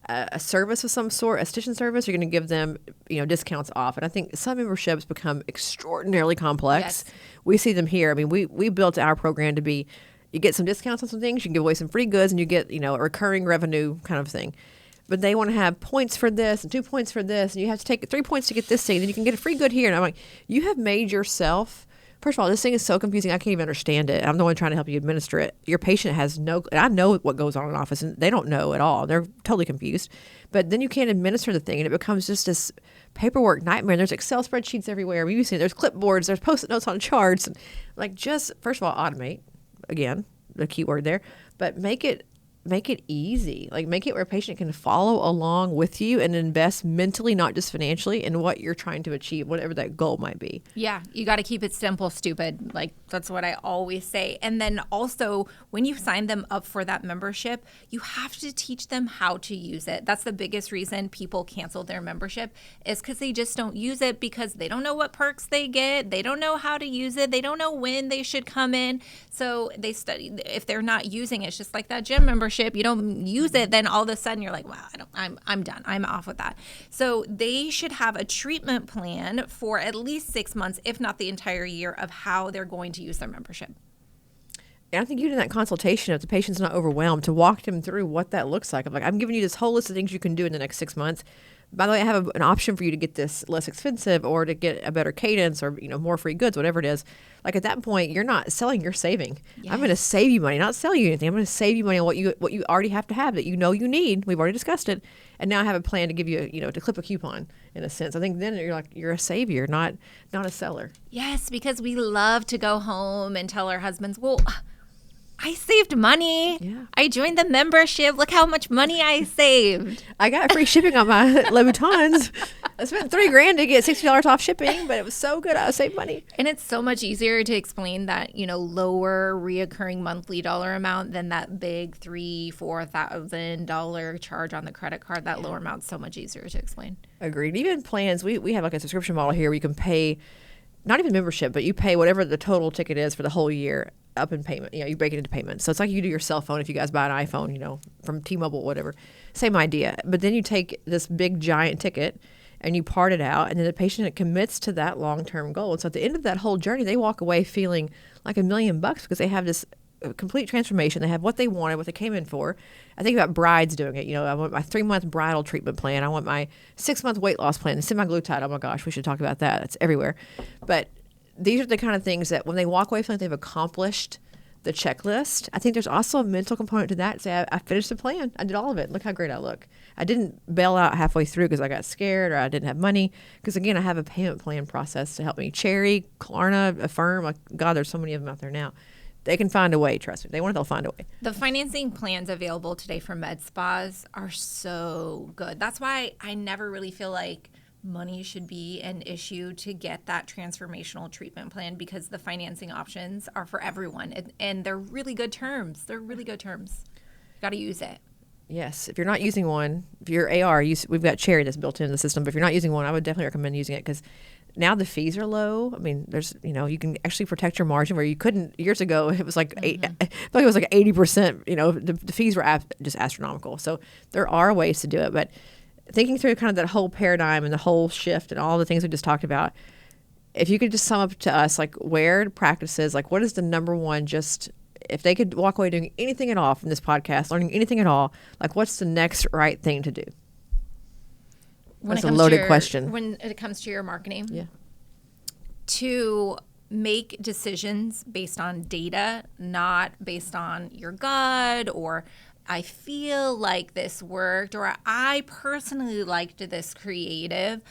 a service of some sort, a esthetician service? You're going to give them, discounts off. And I think some memberships become extraordinarily complex. Yes. We see them here. I mean, we built our program to be, you get some discounts on some things, you can give away some free goods, and you get, a recurring revenue kind of thing. But they want to have points for this and 2 points for this, and you have to take 3 points to get this thing, then you can get a free good here. And I'm like, you have made yourself, first of all, this thing is so confusing, I can't even understand it. I'm the one trying to help you administer it. Your patient has and I know what goes on in an office, and they don't know at all. They're totally confused. But then you can't administer the thing, and it becomes just this paperwork nightmare. And there's Excel spreadsheets everywhere. There's clipboards, there's Post-it notes on charts. And just, first of all, automate. Again, the key word there. But make it easy. Make it where a patient can follow along with you and invest mentally, not just financially, in what you're trying to achieve, whatever that goal might be. Yeah, you got to keep it simple, stupid. That's what I always say. And then also, when you sign them up for that membership, you have to teach them how to use it. That's the biggest reason people cancel their membership, is because they just don't use it, because they don't know what perks they get. They don't know how to use it. They don't know when they should come in. So they study. If they're not using it, it's just like that gym membership. You don't use it, then all of a sudden you're like, wow, I'm done. I'm off with that. So they should have a treatment plan for at least 6 months, if not the entire year, of how they're going to use their membership. And I think you do that consultation, if the patient's not overwhelmed, to walk them through what that looks like. I'm giving you this whole list of things you can do in the next 6 months. by the way, I have an option for you to get this less expensive or to get a better cadence or, more free goods, whatever it is. Like at that point, you're not selling, you're saving. Yes. I'm going to save you money, not sell you anything. I'm going to save you money on what you already have to have that you need. We've already discussed it. And now I have a plan to give you, to clip a coupon in a sense. I think then you're a savior, not a seller. Yes, because we love to go home and tell our husbands, well, I saved money. Yeah. I joined the membership. Look how much money I saved. I got free shipping on my Louboutins. I spent $3,000 to get $60 off shipping, but it was so good. I saved money. And it's so much easier to explain that, lower reoccurring monthly dollar amount than that big $3,000-$4,000 charge on the credit card. That lower amount's so much easier to explain. Agreed. Even plans, we have like a subscription model here where you can pay, not even membership, but you pay whatever the total ticket is for the whole year up in payment. You break it into payments. So it's like you do your cell phone if you guys buy an iPhone, from T-Mobile, whatever. Same idea. But then you take this big giant ticket and you part it out, and then the patient commits to that long-term goal. And so at the end of that whole journey, they walk away feeling like $1 million because they have this complete transformation. They have what they wanted, what they came in for. I think about brides doing it. I want my 3-month bridal treatment plan. I want my 6-month weight loss plan, the semaglutide. Oh my gosh, we should talk about that. It's everywhere. But these are the kind of things that when they walk away feeling like they've accomplished the checklist, I think there's also a mental component to that. Say, I finished the plan. I did all of it. Look how great I look. I didn't bail out halfway through because I got scared or I didn't have money. Because again, I have a payment plan process to help me. Cherry, Klarna, Affirm. God, there's so many of them out there now. They can find a way, trust me. They want it, they'll find a way. The financing plans available today for med spas are so good. That's why I never really feel like money should be an issue to get that transformational treatment plan, because the financing options are for everyone, and they're really good terms. You got to use it. Yes. If you're not using one, if you're AR, we've got Cherry that's built into the system. But if you're not using one, I would definitely recommend using it because now the fees are low. I mean, there's, you can actually protect your margin where you couldn't years ago. It was like I feel like it was like 80%. The fees were just astronomical. So there are ways to do it. But thinking through kind of that whole paradigm and the whole shift and all the things we just talked about, if you could just sum up to us, like where practices, like what is the number one, just if they could walk away doing anything at all from this podcast, learning anything at all, like what's the next right thing to do? That's a loaded question. When it comes to your marketing, yeah, to make decisions based on data, not based on your gut or I feel like this worked, or I personally liked this creative.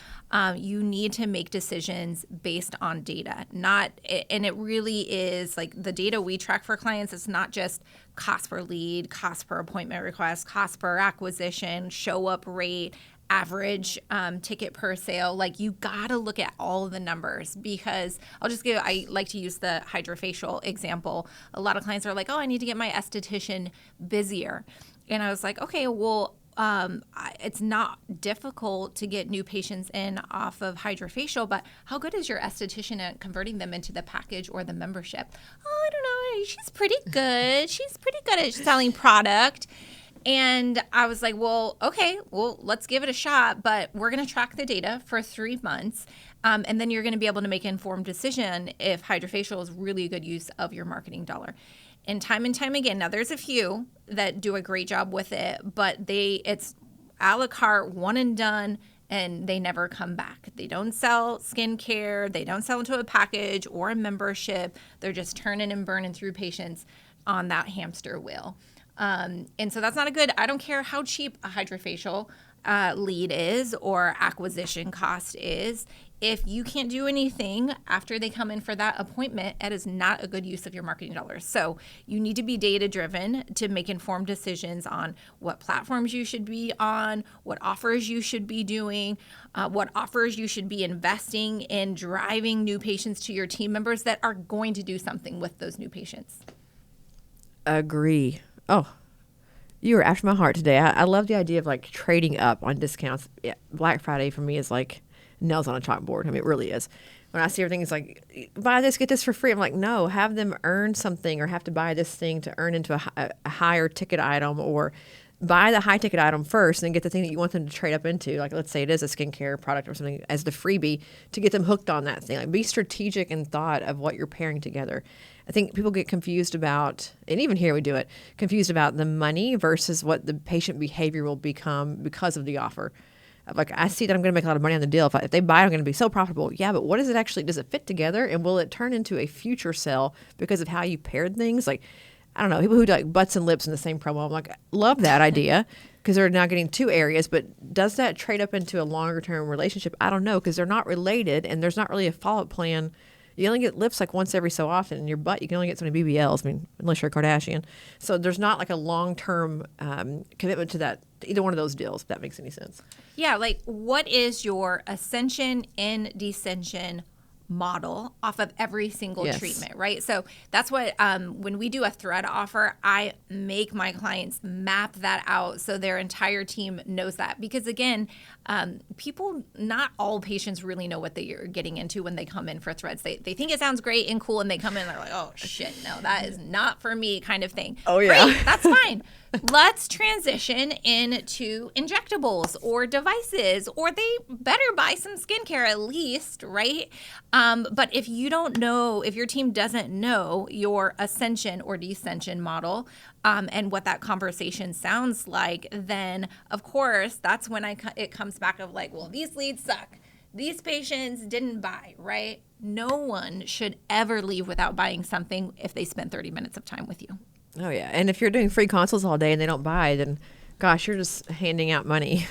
You need to make decisions based on data, and it really is like the data we track for clients. It's not just cost per lead, cost per appointment request, cost per acquisition, show up rate, average ticket per sale. Like you got to look at all of the numbers, because I like to use the hydrofacial example. A lot of clients are like, oh, I need to get my esthetician busier. And I was like, okay, well, it's not difficult to get new patients in off of hydrofacial, but how good is your esthetician at converting them into the package or the membership? Oh, I don't know. She's pretty good. She's pretty good at selling product. And I was like, well, okay, well, let's give it a shot, but we're going to track the data for 3 months. And then you're going to be able to make an informed decision if hydrofacial is really a good use of your marketing dollar. And time again, now there's a few that do a great job with it, but it's a la carte, one and done, and they never come back. They don't sell skincare. They don't sell into a package or a membership. They're just turning and burning through patients on that hamster wheel. And so that's not a good, I don't care how cheap a hydrofacial lead is or acquisition cost is. If you can't do anything after they come in for that appointment, that is not a good use of your marketing dollars. So you need to be data driven to make informed decisions on what platforms you should be on, what offers you should be doing, what offers you should be investing in driving new patients to your team members that are going to do something with those new patients. Agree. Oh, you were after my heart today. I love the idea of like trading up on discounts. Yeah, Black Friday for me is like nails on a chalkboard. I mean, it really is. When I see everything, it's like, buy this, get this for free. I'm like, no, have them earn something or have to buy this thing to earn into a higher ticket item, or buy the high ticket item first and then get the thing that you want them to trade up into. Like, let's say it is a skincare product or something as the freebie to get them hooked on that thing. Like, be strategic in thought of what you're pairing together. I think people get confused about, and even here we do it, confused about the money versus what the patient behavior will become because of the offer. of like, I see that I'm going to make a lot of money on the deal. If they buy it, I'm going to be so profitable. Yeah, but what is it actually? Does it fit together? And will it turn into a future sell because of how you paired things? Like, I don't know, people who do like butts and lips in the same promo. I'm like, love that idea because they're now getting two areas. But does that trade up into a longer term relationship? I don't know, because they're not related and there's not really a follow-up plan. You only get lips like once every so often. In your butt, you can only get so many BBLs. I mean, unless you're a Kardashian. So there's not like a long-term commitment to that, either one of those deals, if that makes any sense. Yeah, like what is your ascension and descension model off of every single treatment, right? So that's what, when we do a thread offer, I make my clients map that out so their entire team knows that. Because again, not all patients really know what they're getting into when they come in for threads. They think it sounds great and cool, and they come in and they're like, oh shit, no, that is not for me kind of thing. Oh yeah. Great, that's fine. Let's transition into injectables or devices, or they better buy some skincare at least, right? But if you don't know, if your team doesn't know your ascension or descension model and what that conversation sounds like, then of course that's when it comes back of like, well, these leads suck. These patients didn't buy, right? No one should ever leave without buying something if they spend 30 minutes of time with you. Oh, yeah. And if you're doing free consults all day and they don't buy, then, gosh, you're just handing out money,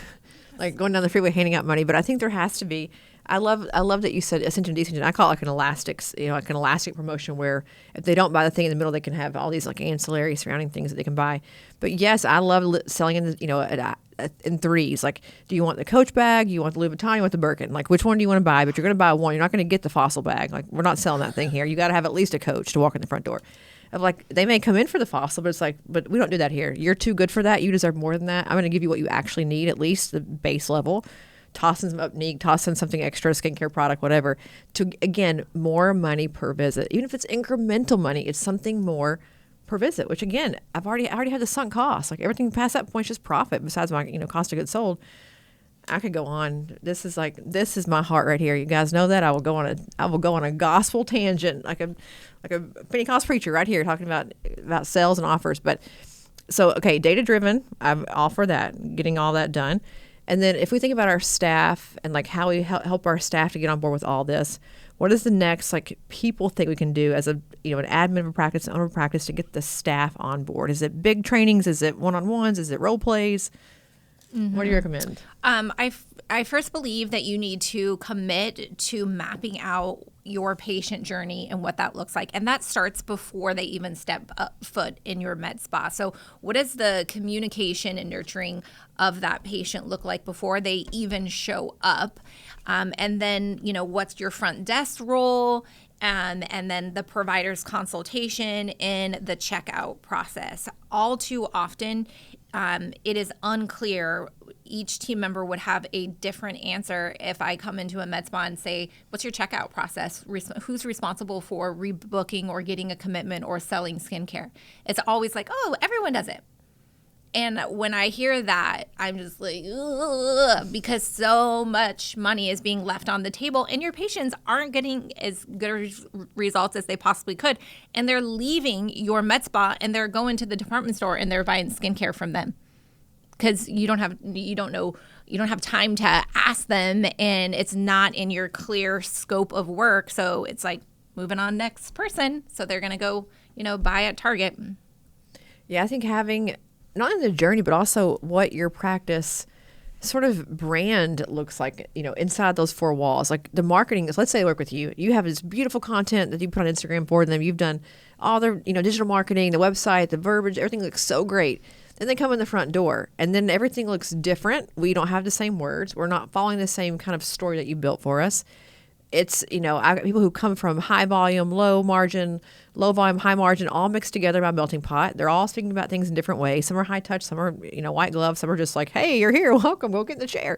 like going down the freeway handing out money. But I think there has to be. I love that you said ascension, descension. I call it like an like an elastic promotion where if they don't buy the thing in the middle, they can have all these like ancillary surrounding things that they can buy. But yes, I love selling in threes. Like, do you want the Coach bag? You want the Louis Vuitton? You want the Birkin? Like, which one do you want to buy? But you're going to buy one. You're not going to get the Fossil bag. Like, we're not selling that thing here. You got to have at least a Coach to walk in the front door. Of like, they may come in for the Fossil, but it's like, but we don't do that here. You're too good for that. You deserve more than that. I'm going to give you what you actually need, at least the base level. Toss in some Upneek, toss in something extra, skincare product, whatever. To, again, more money per visit. Even if it's incremental money, it's something more per visit, which again, I already had the sunk cost. Like everything past that point is just profit besides my, cost of goods sold. I could go on. This is my heart right here. You guys know that I will go on a gospel tangent, like a Pentecost preacher right here talking about sales and offers. But so, okay, data driven, I'm all for that, getting all that done. And then if we think about our staff and like how we help our staff to get on board with all this, what is the next like people think we can do as an admin of a practice, an owner of a practice to get the staff on board? Is it big trainings? Is it one-on-ones? Is it role plays? Mm-hmm. What do you recommend? I first believe that you need to commit to mapping out your patient journey and what that looks like. And that starts before they even step foot in your med spa. So what does the communication and nurturing of that patient look like before they even show up? And then, what's your front desk role? And then the provider's consultation in the checkout process. All too often, it is unclear. Each team member would have a different answer if I come into a med spa and say, what's your checkout process? Who's responsible for rebooking or getting a commitment or selling skincare? It's always like, oh, everyone does it. And when I hear that, I'm just like, ugh, because so much money is being left on the table and your patients aren't getting as good results as they possibly could. And they're leaving your med spa and they're going to the department store and they're buying skincare from them because you don't have time to ask them and it's not in your clear scope of work. So it's like moving on next person. So they're going to go, buy at Target. Yeah, I think having not only the journey, but also what your practice sort of brand looks like, inside those four walls. Like the marketing is, let's say they work with you. You have this beautiful content that you put on Instagram for them. You've done all their, digital marketing, the website, the verbiage, everything looks so great. Then they come in the front door and then everything looks different. We don't have the same words. We're not following the same kind of story that you built for us. It's, I got people who come from high volume, low volume, high margin, all mixed together by melting pot. They're all speaking about things in different ways. Some are high touch, some are, white gloves, some are just like, hey, you're here, welcome, go get in the chair.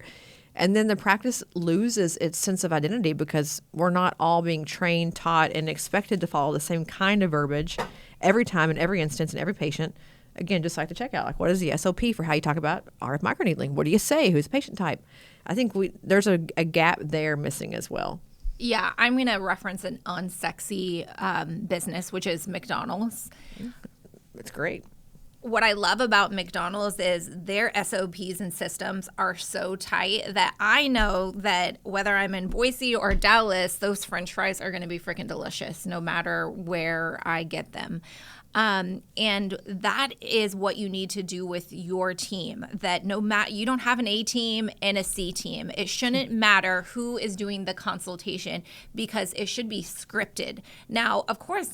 And then the practice loses its sense of identity because we're not all being trained, taught, and expected to follow the same kind of verbiage every time in every instance and every patient. Again, just like the checkout, like what is the SOP for how you talk about RF microneedling? What do you say? Who's the patient type? I think there's a gap there missing as well. Yeah, I'm going to reference an unsexy business, which is McDonald's. It's great. What I love about McDonald's is their SOPs and systems are so tight that I know that whether I'm in Boise or Dallas, those French fries are going to be freaking delicious no matter where I get them. And that is what you need to do with your team. That no matter, you don't have an A team and a C team. It shouldn't matter who is doing the consultation because it should be scripted. Now, of course,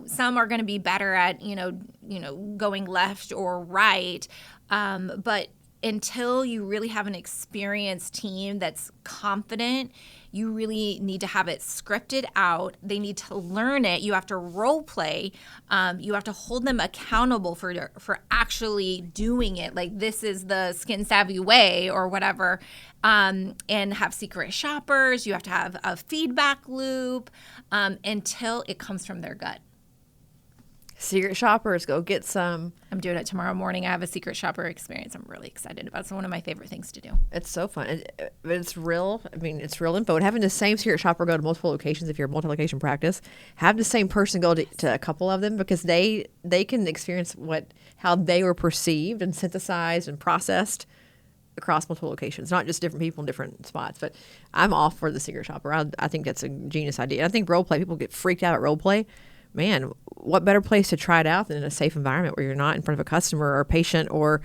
some are going to be better at going left or right, but until you really have an experienced team that's confident, you really need to have it scripted out. They need to learn it. You have to role play. You have to hold them accountable for actually doing it. Like, this is the skin savvy way or whatever. And have secret shoppers. You have to have a feedback loop until it comes from their gut. Secret shoppers, go get some. I'm doing it tomorrow morning. I have a secret shopper experience I'm really excited about. It's one of my favorite things to do. It's so fun. It's real. I mean, it's real info. And having the same secret shopper go to multiple locations, if you're a multi-location practice, have the same person go to a couple of them because they can experience how they were perceived and synthesized and processed across multiple locations, not just different people in different spots. But I'm all for the secret shopper. I think that's a genius idea. And I think role play, people get freaked out at role play. Man, what better place to try it out than in a safe environment where you're not in front of a customer or a patient or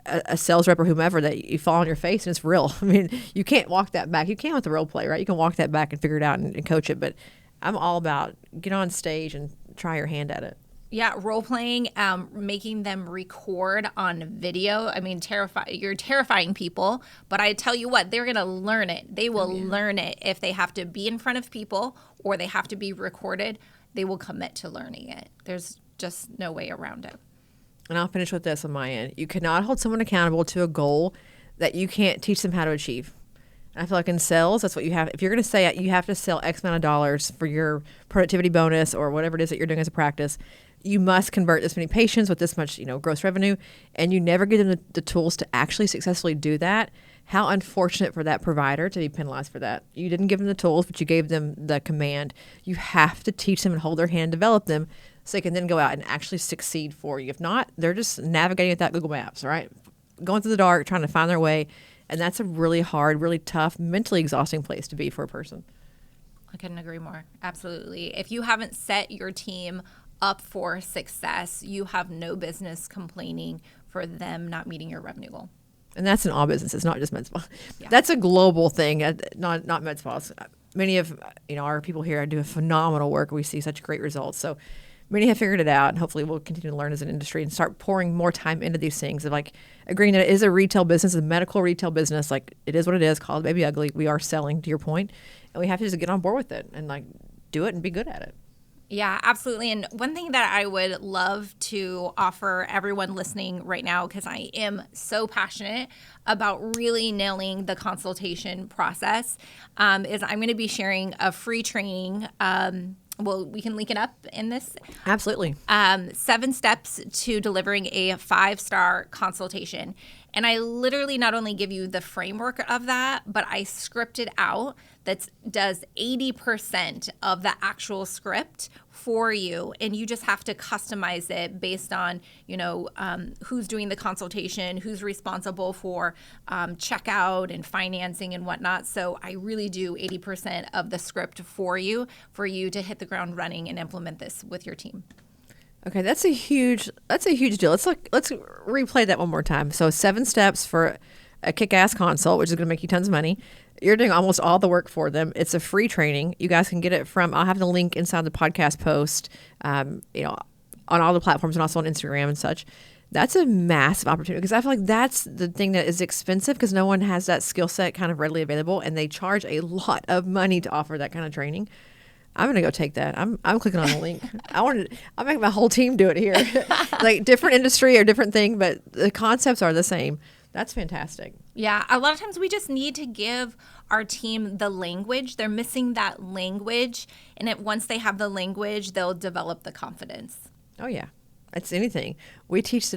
a sales rep or whomever that you fall on your face and it's real. I mean, you can't walk that back. You can with the role play, right? You can walk that back and figure it out and coach it. But I'm all about get on stage and try your hand at it. Yeah, role playing, making them record on video. I mean, you're terrifying people, but I tell you what, they're going to learn it. They will learn it if they have to be in front of people or they have to be recorded. They will commit to learning it. There's just no way around it. And I'll finish with this on my end. You cannot hold someone accountable to a goal that you can't teach them how to achieve. And I feel like in sales, that's what you have. If you're going to say you have to sell X amount of dollars for your productivity bonus or whatever it is that you're doing as a practice, you must convert this many patients with this much, gross revenue, and you never give them the tools to actually successfully do that. How unfortunate for that provider to be penalized for that. You didn't give them the tools, but you gave them the command. You have to teach them and hold their hand, develop them, so they can then go out and actually succeed for you. If not, they're just navigating without Google Maps, right? Going through the dark, trying to find their way. And that's a really hard, really tough, mentally exhausting place to be for a person. I couldn't agree more. Absolutely. If you haven't set your team up for success, you have no business complaining for them not meeting your revenue goal. And that's in all businesses, not just med spa. Yeah. That's a global thing, not med spas. Many of our people here do a phenomenal work. We see such great results. So many have figured it out, and hopefully we'll continue to learn as an industry and start pouring more time into these things of agreeing that it is a retail business, a medical retail business. Like, it is what it is, call it baby ugly. We are selling, to your point, and we have to just get on board with it and do it and be good at it. Yeah, absolutely. And one thing that I would love to offer everyone listening right now, because I am so passionate about really nailing the consultation process, is I'm going to be sharing a free training. Well, we can link it up in this. Absolutely. 7 steps to delivering a 5-star consultation. And I literally not only give you the framework of that, but I script it out that does 80% of the actual script for you. And you just have to customize it based on, who's doing the consultation, who's responsible for checkout and financing and whatnot. So I really do 80% of the script for you to hit the ground running and implement this with your team. Okay, that's a huge deal. Let's replay that one more time. So 7 steps for a kick-ass consult, which is going to make you tons of money. You're doing almost all the work for them. It's a free training. You guys can get it I'll have the link inside the podcast post, on all the platforms and also on Instagram and such. That's a massive opportunity because I feel like that's the thing that is expensive because no one has that skill set kind of readily available, and they charge a lot of money to offer that kind of training. I'm going to go take that. I'm clicking on the link. I'll make my whole team do it here. Like, different industry or different thing, but the concepts are the same. That's fantastic. Yeah. A lot of times we just need to give our team the language. They're missing that language. And once they have the language, they'll develop the confidence. Oh, yeah. It's anything. We teach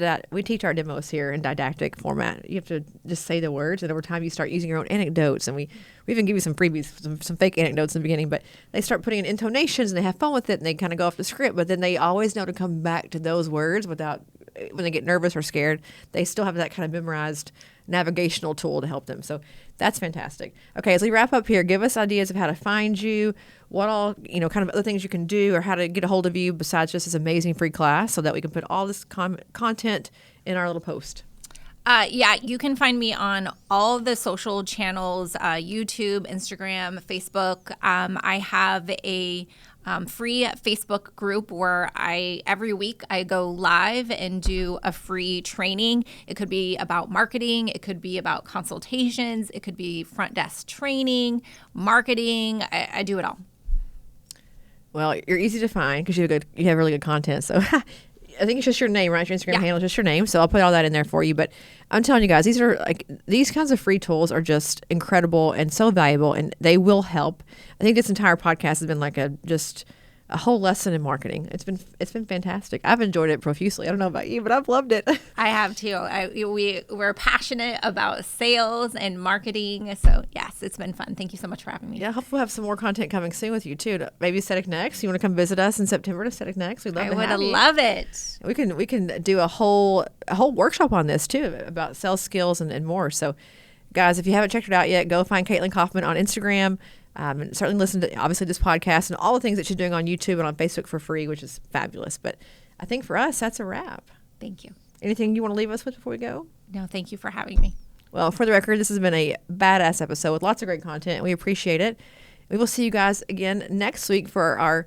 our demos here in didactic format. You have to just say the words, and over time you start using your own anecdotes. And we even give you some freebies, some fake anecdotes in the beginning, but they start putting in intonations and they have fun with it and they kind of go off the script. But then they always know to come back to those words without when they get nervous or scared, they still have that kind of memorized navigational tool to help them. So that's fantastic. Okay, as we wrap up here, give us ideas of how to find you, what all, kind of other things you can do, or how to get a hold of you besides just this amazing free class, so that we can put all this content in our little post. You can find me on all the social channels, YouTube, Instagram, Facebook. I have a free Facebook group where every week I go live and do a free training. It could be about marketing. It could be about consultations. It could be front desk training, marketing. I do it all. Well, you're easy to find because you have really good content. So I think it's just your name, right? Your Instagram handle is just your name. So I'll put all that in there for you. But I'm telling you guys, these kinds of free tools are just incredible and so valuable, and they will help. I think this entire podcast has been just a whole lesson in marketing. It's been fantastic. I've enjoyed it profusely. I don't know about you, but I've loved it. I have too. We're passionate about sales and marketing. So yes, it's been fun. Thank you so much for having me. Yeah, hopefully we'll have some more content coming soon with you too. Maybe Aesthetic Next. You want to come visit us in September to Aesthetic Next? We'd love to have you. I would love it. We can do a whole workshop on this too, about sales skills and more. So guys, if you haven't checked it out yet, go find Katlin Cauffman on Instagram. And certainly listen to, obviously, this podcast and all the things that she's doing on YouTube and on Facebook for free, which is fabulous. But I think for us, that's a wrap. Thank you. Anything you want to leave us with before we go? No, thank you for having me. Well, for the record, this has been a badass episode with lots of great content. We appreciate it. We will see you guys again next week for our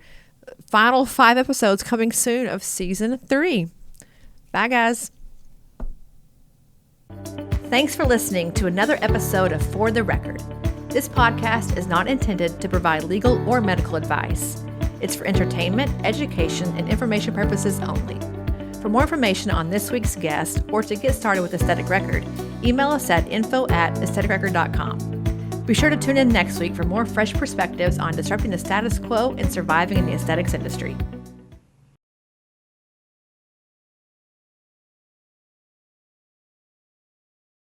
final 5 episodes coming soon of Season 3. Bye, guys. Thanks for listening to another episode of For the Record. This podcast is not intended to provide legal or medical advice. It's for entertainment, education, and information purposes only. For more information on this week's guest or to get started with Aesthetic Record, email us at info@aestheticrecord.com. Be sure to tune in next week for more fresh perspectives on disrupting the status quo and surviving in the aesthetics industry.